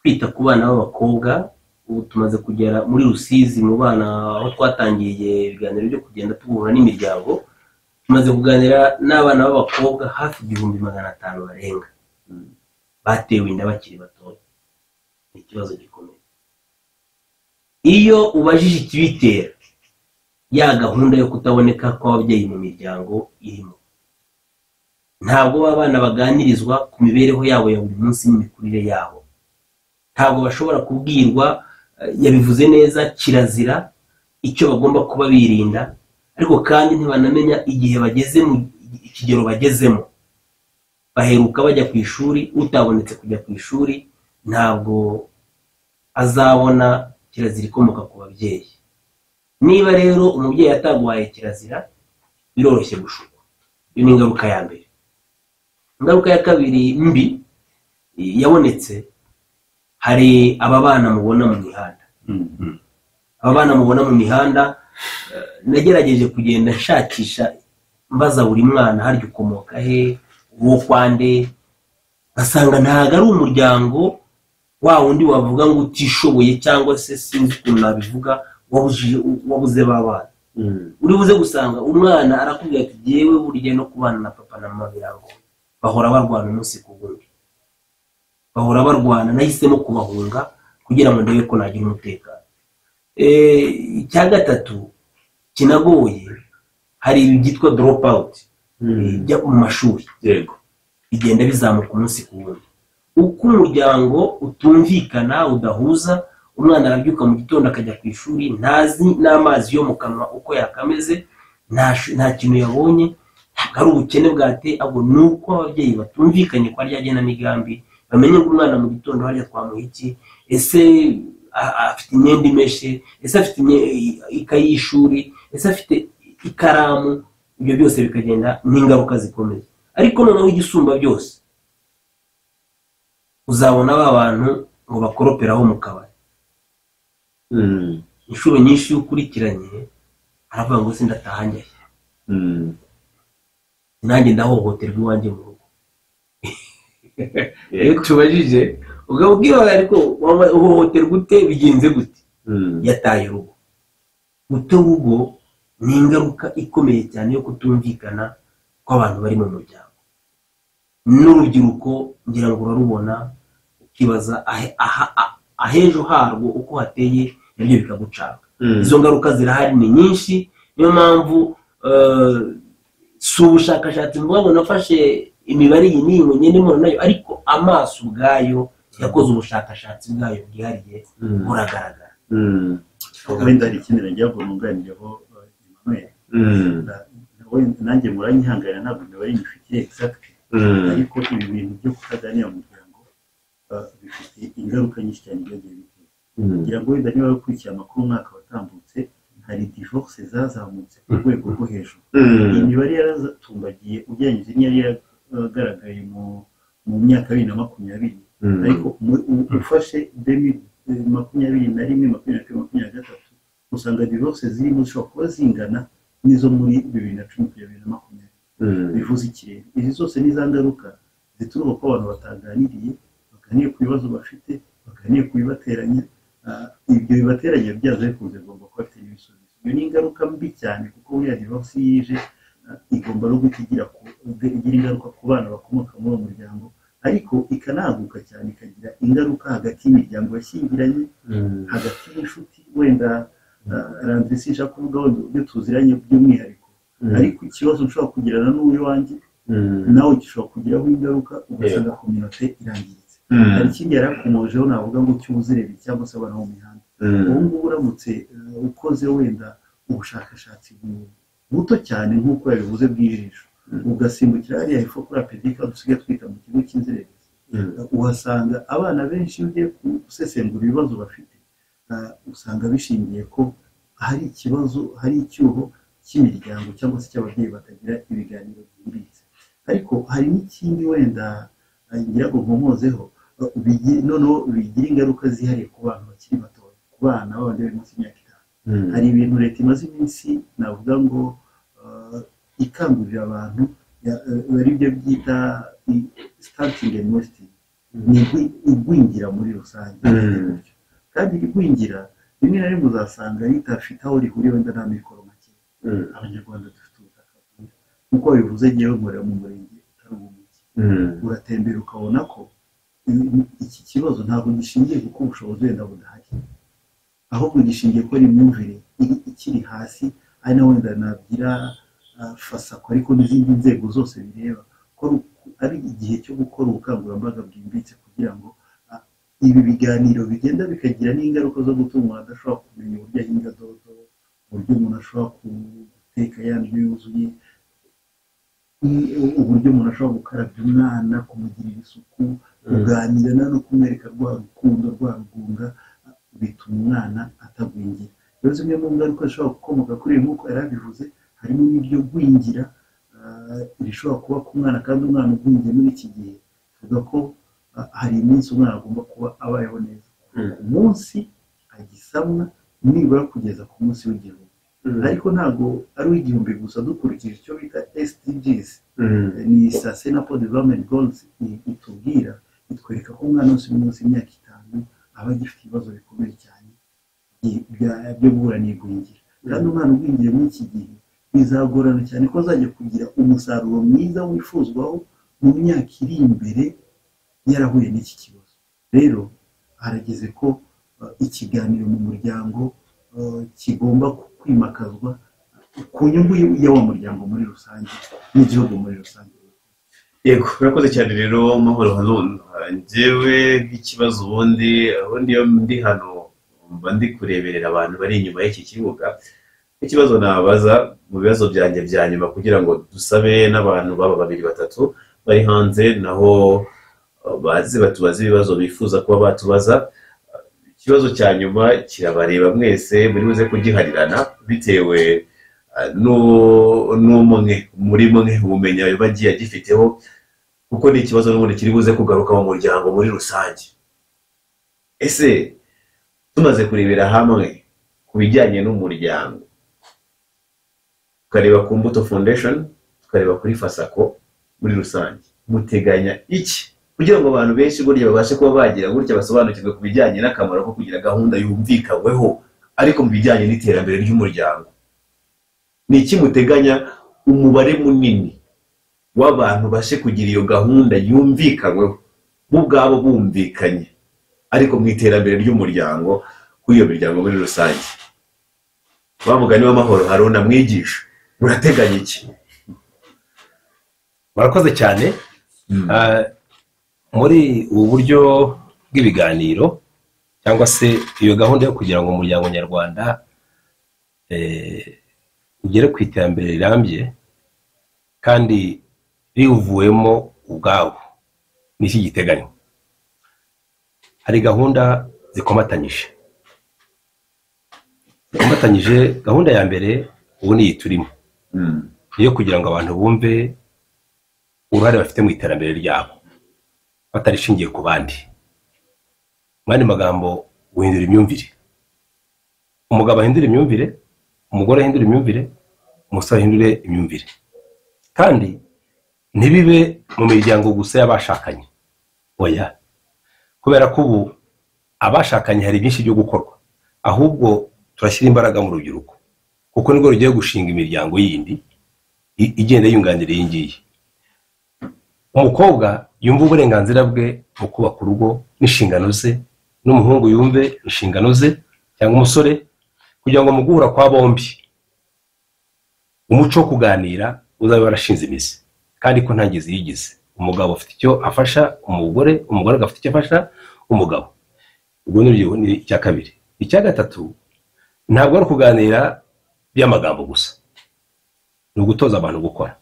kwita ku bana b'abakobwa. Ubu tumaze kugera muri Rusizi mu bana aho twatangiye ibiganiro byo kugenda tubura n'imiryango. Tumaze kuganira n'abana b'abakobwa hafi 500 barenga batewe inda bakiri batoya. Ni ikibazo gikomeye. Iyo ubajije ikibitera, ya gahunda yo kutaboneka kw'ababyeyi mu miryango irimo. Ntabwo abana baganirizwa ku mibereho yabo ya buri munsi n'imikurire yabo. Ntabwo bashobora kubwirwa, yabivuze neza, kirazira icyo bagomba kuba birinda, ariko kandi ntibanamenya igihe bageze mu ikigero bagezemo. Baheruka bajya ku ishuri, utabonetse kujya ku ishuri ntabwo azabona kirazira ikomoka ku babyeyi. Niba rero umubyeyi ataguhaye kirazira, biroroshye gushukwa. Iyo ni ingaruka ya mbere. Ingaruka ya kabiri mbi yabonetse, hari ababana mubona mu mihanda. Ababana mubona mu mihanda, nagerageje kugenda nshakisha mbaza buri mwana harya ukomoka he, uwo kwande, basanga ntago ari umuryango wa wundi wavuga ngo utishoboye cyangwa se sinzi ukuntu nabivuga, wabuze babana. Uri buze gusanga umwana arakubwira ati yewe burya no kubana na papa na mama birangoye, bahora barwana umunsi ku wundi, bahora barwana, nahisemo kubahunga kugira ngo ndebe ko nagira umutekano. Icya gatatu kinagoye, hari ibi byitwa drop out bijya mu mashuri, yego, bigenda bizamuka umunsi ku wundi. Uko umuryango utumvikana, udahuza, umwana arabyuka mu gitondo akajya ku ishuri ntazi n'amazi yo mu kanwa uko yakameze, nta kintu yabonye, hari ubukene bwate, abo nuko ababyeyi batumvikanye kwa rya genamigambi, bamenye ngo umwana mu gitondo harya twamuha iki, ese afite imyenda imeshe, ese afite ikayi y'ishuri, ese afite ikaramu. Ibyo byose bikagenda n'ingaruka zikomeye. Ariko noneho igisumba byose, uzabona ba bantu ngo bakoroperaho mu kabari. Inshuro nyinshi iyo ukurikiranye aravuga ngo sindataha njyahe, nanjye ndahohoterwa iwanjye mu rugo. Iyo tubajije ubwira ariko uhohoterwa ute, bigenze gute? Yataye urugo. Guta urugo ni ingaruka ikomeye cyane yo kutumvikana kw'abantu bari mu muryango. N'urubyiruko ngira ngo urarubona, ukibaza ahejo harwo uko hateye, nabyo bikagucanga. Izo ngaruka zirahari, ni nyinshi. Niyo mpamvu si ubushakashatsi mbona nafashe imibare iyi n'iyi ngo ngende mbona nayo, ariko amaso ubwayo yakoze ubushakashatsi bwayo bwihariye buragaragara. wenda hari ikindi nagira ngo nunganireho Emmanuel, nanjye muranyihangana ntabwo imibare nyifitiye exact, ariko ibi bintu byo kutaganira mu muryango bifite ingaruka nyinshi cyane byagiye bitera. kugira ngo wenda niba bakurikiye amakuru umwaka watambutse, hari divorce zazamutse ku rwego rwo hejuru. Iyi mibare yaratumbagiye ugereranyije n'iyari yagaragaye mu myaka 2020, ariko ufashe 2021, 2023 usanga divorce zirimo zishobora kuba zingana n'izo muri 2010-2020. bivuze ikirere. Izi zose ni za ngaruka zituruka ko abantu bataganiriye, baganiye ku bibazo bafite, baganiye ku bibateranya. Ibyo bibateranya byazo bikunze bagomba kuba bafite n'ibisubizo. Iyo ni ingaruka mbi cyane, kuko buriya divorce yije igomba no igira ingaruka ku bana bakomoka muri uwo muryango, ariko ikanaguka cyane, ikagira ingaruka hagati y'imiryango yashyingiranye, hagati y'inshuti. Wenda Landry ishaka kuvuga ibyo tuziranye by'umwihariko, ariko ikibazo ushobora kugirana n'uwo wanjye nawe gishobora kugiraho ingaruka, ugasanga community irangiritse. Hari ikindi yarakomojeho navuga ngo cy'ubuzerere cyangwa se abantu mu mihanda. Ubu ngubu uramutse ukoze wenda ubushakashatsi buto cyane nk'uko yabivuze bw'ijisho, ugasimbukira hariya hepfo kuri apedika dusigaye twita mu kigo cy'inzererezi, uhasanga abana benshi iyo ugiye gusesengura ibibazo bafite, usanga bishingiye ko hari ikibazo, hari icyuho cy'imiryango cyangwa se cy'ababyeyi batagira ibiganiro byimbitse. Ariko hari n'ikindi wenda ngira ngo nkomozeho, noneho bigira ingaruka zihariye ku bantu bakiri batoya, ku bana b'abandi bari munsi y'imyaka 5. Hari ibintu leta imaze iminsi navuga ngo ikangurira abantu, bari byo byita starting and wasting, ni igwingira muri rusange. Kandi igwingira rimwe na rimwe uzasanga ritafite aho rihuriye wenda na mikoro make. Abanyarwanda dufite ubutaka bwiza, nk'uko bivuze ngewe nkorera mu murenge utari umujyi, uratembera ukabona ko iki kibazo ntabwo gishingiye kuko ubushobozi wenda budahari, ahubwo gishingiye ko ari imyumvire ikiri hasi. ari na wenda nabyira fasako ariko n'izindi nzego zose bireba ko ari igihe cyo gukora ubukangurambaga bwimbitse kugira ngo ibi biganiro bigenda bikagira n'ingaruka zo gutuma umuntu adashobora kumenya uburyo ahinga dodo, uburyo umuntu ashobora guteka yandyo yuzuye, uburyo umuntu ashobora gukarabya umwana, kumugirira isuku, kuganira no kumwereka rwa rukundo rwa rugunga, bituma umwana atagwingira. Rero zimwe mu ngaruka zishobora gukomoka kuri ibi nk'uko yari abivuze, harimo n'ibyo gwingira rishobora kuba ku mwana, kandi umwana ugwingiye muri iki gihe tuvuga ko hari iminsi umwana agomba kuba abayeho neza, ku munsi agisamwa nibura kugeza ku munsi w'igihumbi. Ariko ntabwo ari uw'igihumbi gusa, dukurikije icyo bita SDGs, ni Sustainable Development Goals, itubwira itwereka ko umwana wese uri munsi y'imyaka 5 aba agifite ibibazo bikomeye cyane byo guhura n'igwingira kandi umwana ugwingiye muri iki gihe bizagorana cyane ko azajya kugira umusaruro mwiza wifuzwaho mu myaka iri imbere yarahuye n'iki kibazo. Rero harageze ko ikiganiro mu muryango kigomba kwimakazwa ku nyungu y'uwo muryango muri rusange n'igihugu muri rusange. Yego, urakoze cyane rero Mahoro Haruna. Njyewe nk'ikibazo ubundi iyo ndi hano mba ndi kureberera abantu bari inyuma y'iki kibuga. Ikibazo nabaza mu bibazo byanjye bya nyuma kugira ngo dusabe n'abantu baba 2-3 bari hanze naho batubaza ibibazo bifuza kuba batubaza. Ikibazo cya nyuma kirabareba mwese muri buze kugiharirana bitewe n'umwe muri mwe ubumenya bagiye agifiteho, kuko ni ikibazo n'ubundi kiri buze kugaruka mu muryango muri rusange. Ese tumaze kurebera hamwe ku bijyanye n'umuryango, tukareba ku Mbuto Foundation, tukareba kuri Fasako muri rusange, muteganya iki kugira ngo abantu benshi burya babashe kuba bagira gutya basobanukirwe ku bijyanye n'akamaro ko kugira gahunda yumvikanyweho ariko mu bijyanye n'iterambere ry'umuryango? Ni iki muteganya umubare munini w'abantu bashe kugira iyo gahunda yumvikanyweho bo ubwabo bumvikanye ariko mu iterambere ry'umuryango kuri iyo miryango muri rusange? Bamugani w'Amahoro Haruna, mwigisha murateganya iki? Murakoze cyane. Muri ubu buryo bw'ibiganiro cyangwa se iyo gahunda yo kugira ngo umuryango nyarwanda ugere ku iterambere rirambye kandi riwuvuyemo ubwawo, ni iki giteganywa? Hari gahunda zikomatanyije. Gahunda ya mbere ubu niyi turimo, iyo kugira ngo abantu bumve uruhare bafite mu iterambere ryabo batarishingiye ku bandi. Mwandi magambo, guhindura imyumvire. Umugabo ahindura imyumvire, umugore ahindura imyumvire, umusore ahindure imyumvire. Kandi ntibibe mu miryango gusa y'abashakanye, oya, kubera ko ubu abashakanye hari byinshi byo gukorwa, ahubwo turashyira imbaraga mu rubyiruko kuko nibwo rugiye gushinga imiryango yindi igenda yunganira iyi ngiyi. Umukobwa yumva uburenganzira bwe mu kubaka urugo n'inshingano ze, n'umuhungu yumve inshingano ze, cyangwa umusore, kugira ngo mu guhura kwa bombi umuco wo kuganira uzabe warashinze imizi kandi ko ntagize yigize. Umugabo afite icyo afasha umugore, umugore agafite icyo afasha umugabo. Ubwo ni icya kabiri. Icya gatatu, ntabwo ari kuganira by'amagambo gusa, ni ugutoza abantu gukora,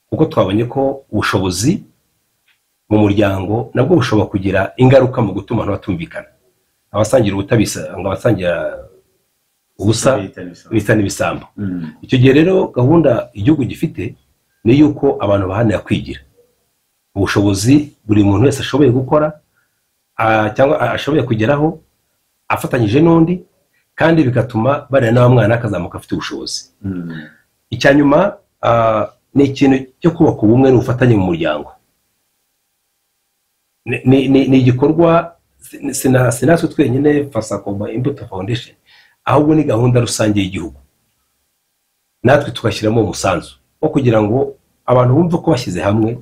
kuko twabonye ko ubushobozi mu muryango nabwo bushobora kugira ingaruka mu gutuma abantu batumvikana. Abasangira ubutabisa ngo abasangira ubusa bita n'ibisambo. Icyo gihe rero gahunda igihugu gifite ni yuko abantu bahanira kwigira ubushobozi buri muntu wese ashoboye gukora cyangwa ashoboye kugeraho afatanyije n'undi, kandi bigatuma barera na mwana akazamuka afite ubushobozi. Icya nyuma ni ikintu cyo kubaka ubumwe n'ubufatanye mu muryango. Ni igikorwa sinatwe twenyine Fasako Imbuto Foundation, ahubwo ni gahunda rusange y'igihugu, natwe tugashyiramo umusanzu wo kugira ngo abantu bumve ko bashyize hamwe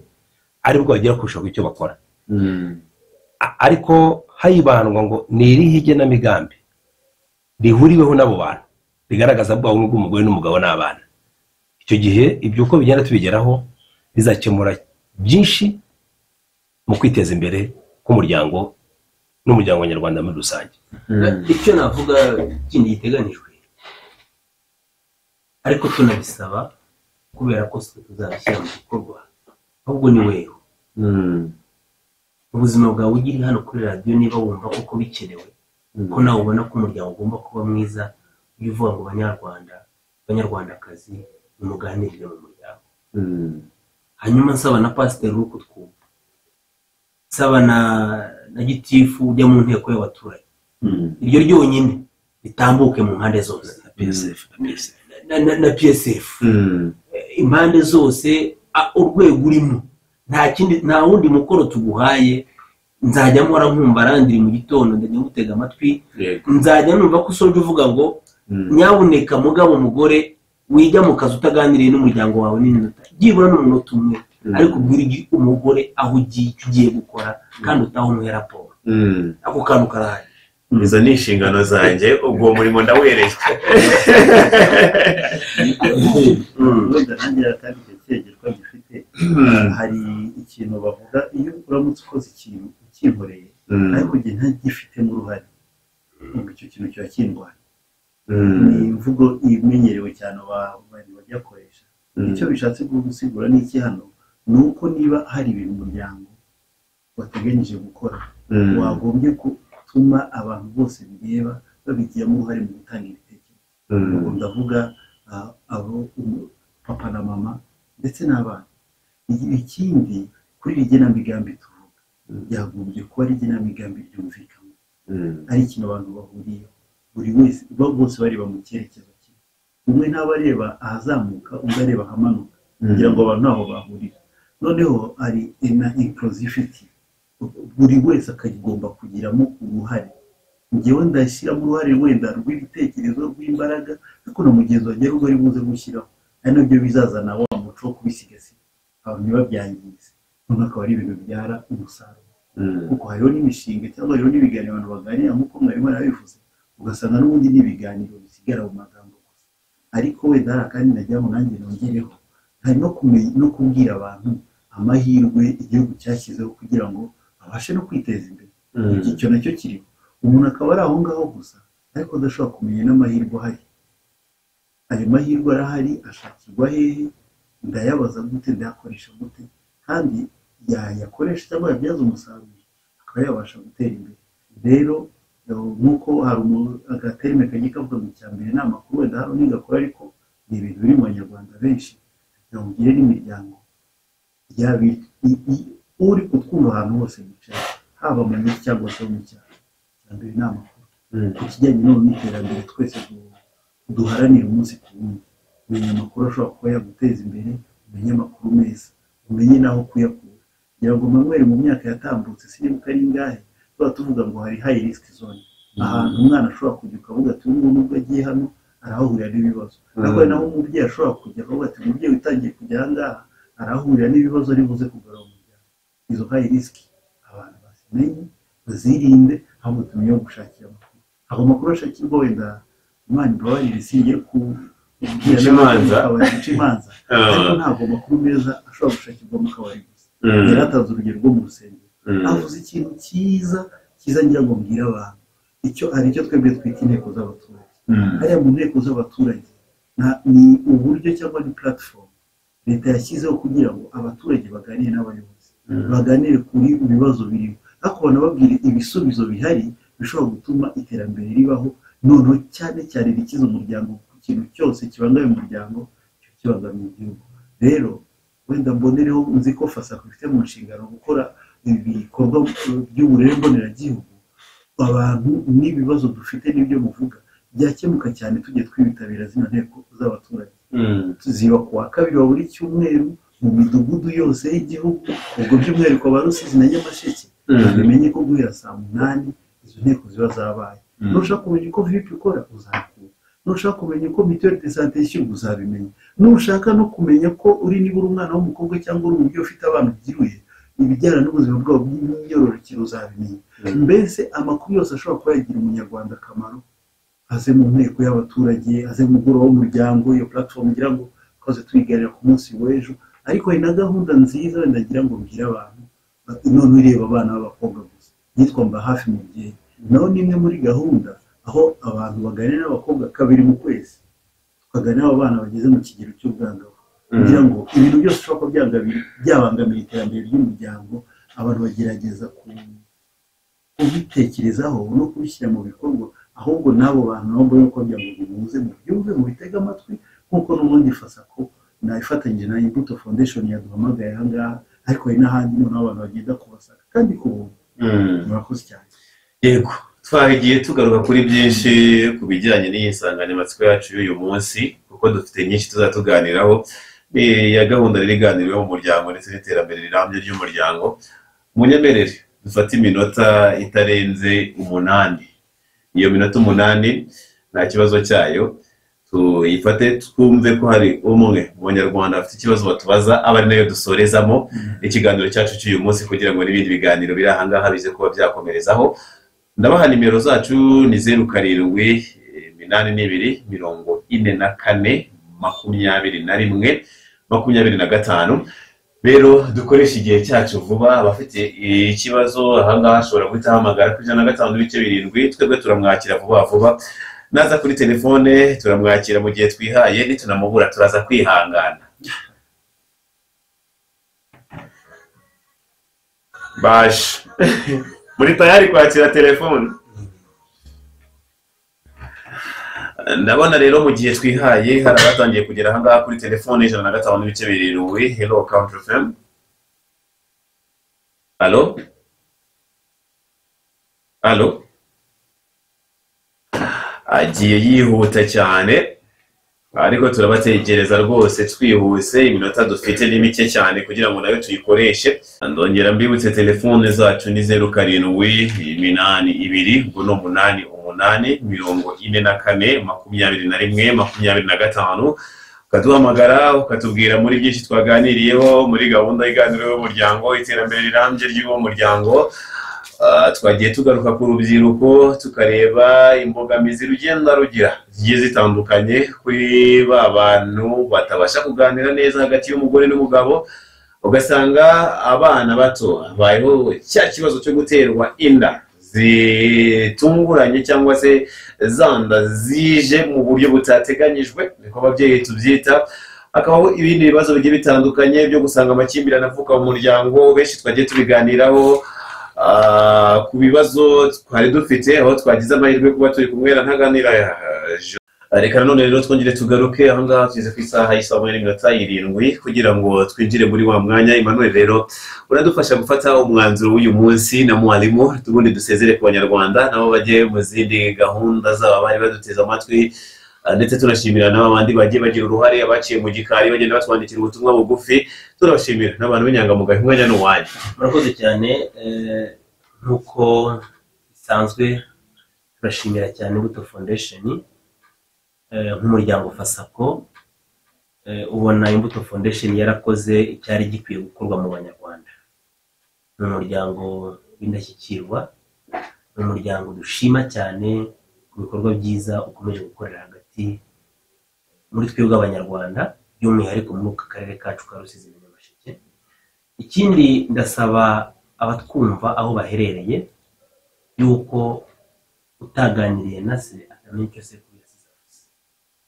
aribwo bagera kurushaho icyo bakora. Ariko hayibandwa ngo ni irihe igenamigambi rihuriweho n'abo bantu rigaragaza bwa bumwe bw'umugore n'umugabo n'abana. Icyo gihe ibyo uko bigenda tubigeraho bizakemura byinshi mu kwiteza imbere k'umuryango n'umuryango nyarwanda muri rusange. Icyo navuga kindi giteganijwe, ariko tunabisaba kubera ko tuzabishyira mu bikorwa, ahubwo ni wewe ubuzima bwawe ugiri hano kuri radio, niba wumva koko bikenewe ko nawe ubona ko umuryango ugomba kuba mwiza, iyo uvuga ngo banyarwandakazi umuganirire mu muryango. Hanyuma nsaba na pasiteri uko twumva, nsaba na gitifu ujya mu nteko y'abaturage, iryo ryonyine ritambuke mu mpande zose, na PSF impande zose, urwego urimo, nta wundi mukoro tuguhaye nzajya mpora nkumva arandiri mu gitondo ndajya ngutega amatwi, yego nzajya numva ko usoje uvuga ngo nyabuneka mugabo mugore wijya mu kazi utaganiriye n'umuryango wawe n'iminota byibura n'umunota umwe, ariko ubwira umugore aho ugiye icyo ugiye gukora kandi utaha raporo. Ako kantu karahari. izo ni inshingano zanjye, ubwo murimo ndawerejwe. wenda nanjye kandi cyegerwa gifite hari ikintu bavuga iyo uramutse ukoze ikintu ukinkoreye ariko igihe ntagifitemo uruhare ubwo icyo kintu kiba kindwanya. ni imvugo imenyerewe cyane abantu bajya bakoresha. icyo bishatse gusigura ni iki hano, ni uko niba hari ibintu umuryango wateganyije gukora wagombye gutuma abantu bose bireba babigiramo uruhare mu gutanga ibitekerezo. ubwo ndavuga abo papa na mama ndetse n'abana. ikindi kuri igenamigambi tuvuga byagombye kuba ari igenamigambi ryumvikana, ari ikintu abantu bahuriyeho, buri wese bose bareba mu cyerekezo kimwe, umwe ntaba areba ahazamuka undi areba ahamanuka kugira ngo abantu ntaho bahurira. noneho ari na inclusivity, buri wese akagomba kugiramo uruhare. njyewe ndashyiramo uruhare wenda rw'ibitekerezo rw'imbaraga, ariko na mugenzi wanjye rugo ari buze gushyiraho, ari nabyo bizazana wa muco wo kubisigasira abantu ntibabyangize, noneho akaba ari ibintu bibyara umusaruro. kuko hariho n'imishinga cyangwa hariho n'ibiganiro abantu baganira nk'uko mwarimu yarabivuze, ugasanga n'ubundi n'ibiganiro bisigara mu magambo gusa. ariko wenda hari akandi nagira ngo nanjye nongereho, hari no kubwira abantu amahirwe igihugu cyashyizeho kugira ngo babashe no kwiteza imbere. icyo nacyo kiriho, umuntu akaba ari aho ngaho gusa ariko adashobora kumenya n'amahirwe ahari. ayo mahirwe arahari, ashakirwa hehe, ndayabaza gute, ndayakoresha gute, kandi yayakoresha cyangwa yabyaza umusaruro akaba yabasha gutera imbere. rero nk'uko hari agaterime kagiye kavuga mu cyambere ni amakuru wenda hano ntigakora, ariko ni ibintu biri mu banyarwanda benshi. yongere n'imiryango uri kutwumva ahantu hose yicaye, haba mu mujyi cyangwa se mu cyaro. cyambere ni amakuru ku kijyanye n'iterambere twese duharanira umunsi ku wundi. umenya amakuru ashobora kuba yaguteza imbere, umenya amakuru meza, umenye n'aho kuyakura. kugira ngo Manuel mu myaka yatambutse sinibuka ari ingahe tuba tuvuga ngo hari high risk zone, ahantu umwana ashobora kujya ukavuga ati ubu nubwo agiye hano arahahurira n'ibibazo. ariko naho umubyeyi ashobora kujya akavuga ati umubyeyi utangiye kujya aha ngaha arahahurira n'ibibazo ari buze kugarura umuryango. izo high risk abantu bazimenye bazirinde, ahubwo tumenye aho gushakira amakuru. aho amakuru ashakirwa wenda Imana imbabarire singiye guca imanza, ariko ntabwo amakuru meza ashobora gushakirwa mu kabari gusa. yari atanze urugero rwo mu rusengero, avuze ikintu cyiza ngira ngo mbwire abantu. icyo ari cyo twebwe twita inteko z'abaturage. hariya mu nteko z'abaturage ni uburyo cyangwa ni platform leta yashyizeho kugira ngo abaturage baganire n'abayobozi, baganire kuri ibibazo birimo, ariko banababwire ibisubizo bihari bishobora gutuma iterambere ribaho, noneho cyane cyane rikiza umuryango ku kintu cyose kibangamiye umuryango, kibangamiye igihugu. rero wenda mbonereho, nzi ko FASACO ifite mu nshingano gukora ibikorwa by'uburere mboneragihugu. abantu n'ibibazo dufite n'ibyo muvuga byakemuka cyane tujye twibitabira zino nteko z'abaturage. ziba ku wa kabiri wa buri cyumweru mu midugudu yose y'igihugu, ubwo by'umwihariko ba Rusizi na Nyamasheke bimenye ko guhera saa 8 izo nteko ziba zabaye. nushaka kumenya uko VIP ikora uzakura, nushaka kumenya uko mutuelle de santé ishyurwa uzabimenya, nushaka no kumenya ko uri nibura umwana w'umukobwa cyangwa uri umubyeyi ufite abana ubyiruye, ibijyana n'ubuzima bwabo bw'imyororokere uzabimenya. mbese amakuru yose ashobora kuba yagira umunyarwanda akamaro aze mu nteko y'abaturage, aze mu mugoroba w'umuryango, iyo platform ngira ngo twaze tuyiganira ku munsi w'ejo. ariko hari na gahunda nziza wenda ngira ngo mbwire abantu, none ureba abana b'abakobwa gusa yitwa Mba Hafi Mubyeyi. naho ni imwe muri gahunda aho abantu baganira n'abakobwa 2 mu kwezi, tukaganira abo bana bageze mu kigero cy'ubwangavu, kugira ngo ibintu byose ushobora kuba byabangamiye iterambere ry'umuryango abantu bagerageza kubitekerezaho no kubishyira mu bikorwa. ahubwo n'abo bantu nabo mbona ko kugira ngo bimuze mu byumve mu bitega amatwi, nk'uko n'ubundi FASACO nayifatanyije na Imbuto Foundation yaduhamagaye aha ngaha, ariko hari n'ahandi noneho abantu bagenda kubasaka kandi ku buntu. murakoze cyane. yego, twagiye tugaruka kuri byinshi ku bijyanye n'iyi nsanganyamatsiko yacu y'uyu munsi, kuko dufite nyinshi tuzatuganiraho. ya gahunda rero iganiriweho mu muryango ndetse n'iterambere rirambye ry'umuryango. munyemerere dufate iminota itarenze 8. Iyo minota 8 nta kibazo cyayo, tuyifate twumve ko hari umwe mu Banyarwanda afite ikibazo batubaza, abari nayo dusorezamo ikiganiro cyacu cy'uyu munsi, kugira ngo n'ibindi biganiro biri aha ngaha bize kuba byakomerezaho. Ndabaha nimero zacu ni 0782442125. Rero dukoresha igihe cyacu vuba. Abafite ikibazo aha ngaha ashobora guhita ahamagara kuri 105.7, twebwe turamwakira vuba. Naza kuri telefone turamwakira mu gihe twihaye, nitunamubura turaza kwihangana. Bash. Muri tayari kwakira telefone? Ndabona rero mu gihe twihaye hari abatangiye kugera aha ngaha kuri telefone 105.7. Hello Country FM. Allo? Allo? Agiye yihuta cyane, ariko turabategereza rwose twihuse, iminota dufite ni mike cyane kugira ngo nayo tuyikoreshe. Ndongera mbibutse telefone zacu ni 0782 ubwo no 88442125, ukaduhamagara ukatubwira muri byinshi twaganiriyeho muri gahunda y'iganiro y'umuryango, iterambere rirambye ry'uwo muryango. Twagiye tugaruka ku rubyiruko, tukareba imbogamizi rugenda rugira zigiye zitandukanye kuri ba bantu batabasha kuganira neza hagati y'umugore n'umugabo. Ugasanga abana bato bayeho cya kibazo cyo guterwa inda zitunguranye cyangwa se zanda zije mu buryo butateganyijwe, niko ababyeyi tubyita. Akabaho ibindi bibazo bigiye bitandukanye byo gusanga amakimbirane avuka mu muryango. Benshi twagiye tubiganiraho ku bibazo twari dufite, aho twagize amahirwe kuba turi kumwe na Ntaganira. Reka none rero twongere tugaruke aha ngaha tugeze ku isaha y'7 kugira ngo twinjire muri wa mwanya. Emmanuel rero uradufasha gufata umwanzuro w'uyu munsi na mwalimu, tubundi dusezere ku Banyarwanda nabo bagiye mu zindi gahunda zabo bari baduteza amatwi, ndetse tunashimira n'abandi bagiye bagira uruhare, abaciye mu gikari bagenda batwandikira ubutumwa bugufi. Turabashimira n'abantu b'inyangamugayo, umwanya n'uwanyu. Murakoze cyane. Nkuko bisanzwe turashimira cyane Imbuto Foundation nk'umuryango Fasako. Ubona Imbuto Foundation yarakoze icyari gikwiye gukorwa mu Banyarwanda. Ni umuryango w'indashyikirwa, ni umuryango dushima cyane ku bikorwa byiza ukomeje gukorera hagati muri twebwe Abanyarwanda, by'umwihariko muri aka karere kacu ka Rusizi na Nyamasheke. Ikindi ndasaba abatwumva aho baherereye yuko utaganiriye na se atamenya icyo se kuyasiza.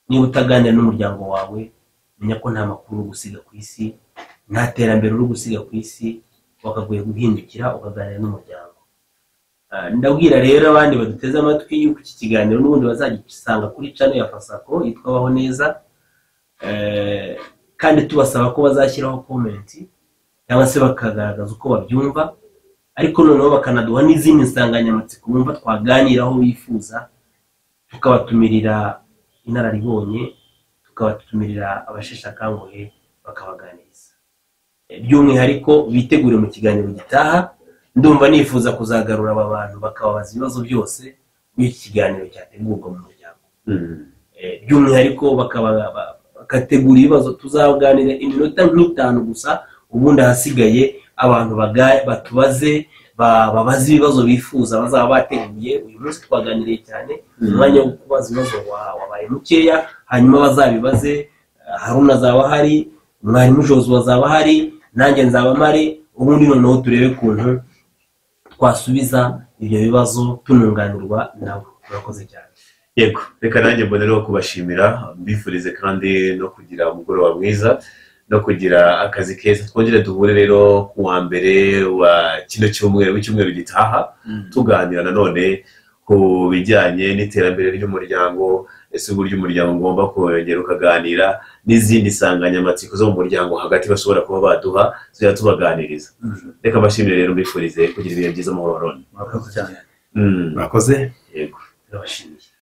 Niba utaganira n'umuryango wawe, menya ko nta makuru uri gusiga ku isi, nta terambere uri gusiga ku isi, wakagoye guhindukira ukaganira n'umuryango. Ndabwira rero abandi baduteze amatwi yuko iki kiganiro n'ubundi bazagisanga kuri channel ya Fasako yitwa Baho Neza, kandi tubasaba ko bazashyiraho comment cyangwa se bakagaragaza uko babyumva, ariko noneho bakanaduha n'izindi nsanganyamatsiko bumva twaganiraho bifuza, tukabatumirira inararibonye, tukabatumirira abasheshe akanguhe bakabaganiriza. By'umwihariko bitegure mu kiganiro gitaha. Ndumva nifuza kuzagarura aba bantu bakababaza ibibazo byose n'iki kiganiro cyategurwa mu muryango. By'umwihariko bakategura ibibazo tuzaganira iminota nk'itanu gusa, ubundi hasigaye abantu batubaze, babaze ibibazo bifuza bazaba bateguye. Uyu munsi twaganiriye cyane, umwanya wo kubaza ibibazo wabaye mukeya, hanyuma bazabibaze. Haruna azaba hari, mwarimu Josué azaba hari, nanjye nzaba mpari, ubundi noneho turebe ukuntu twasubiza ibyo bibazo tununganirwa nabo. Murakoze cyane. Yego, reka nanjye mbonereho kubashimira, mbifurize kandi no kugira umugoroba mwiza no kugira akazi keza. Twongere duhure rero ku wa mbere wa kino cyumweru w'icyumweru gitaha, tuganira nanone ku bijyanye n'iterambere ry'umuryango, ese uburyo umuryango ngomba kongera ukaganira n'izindi nsanganyamatsiko zo mu muryango hagati bashobora kuba baduha tujya tubaganiriza. Reka mbashimire rero, mbifurize kugira ibihe byiza mu horoni. Murakoze cyane. Murakoze. Yego. Turabashimiye.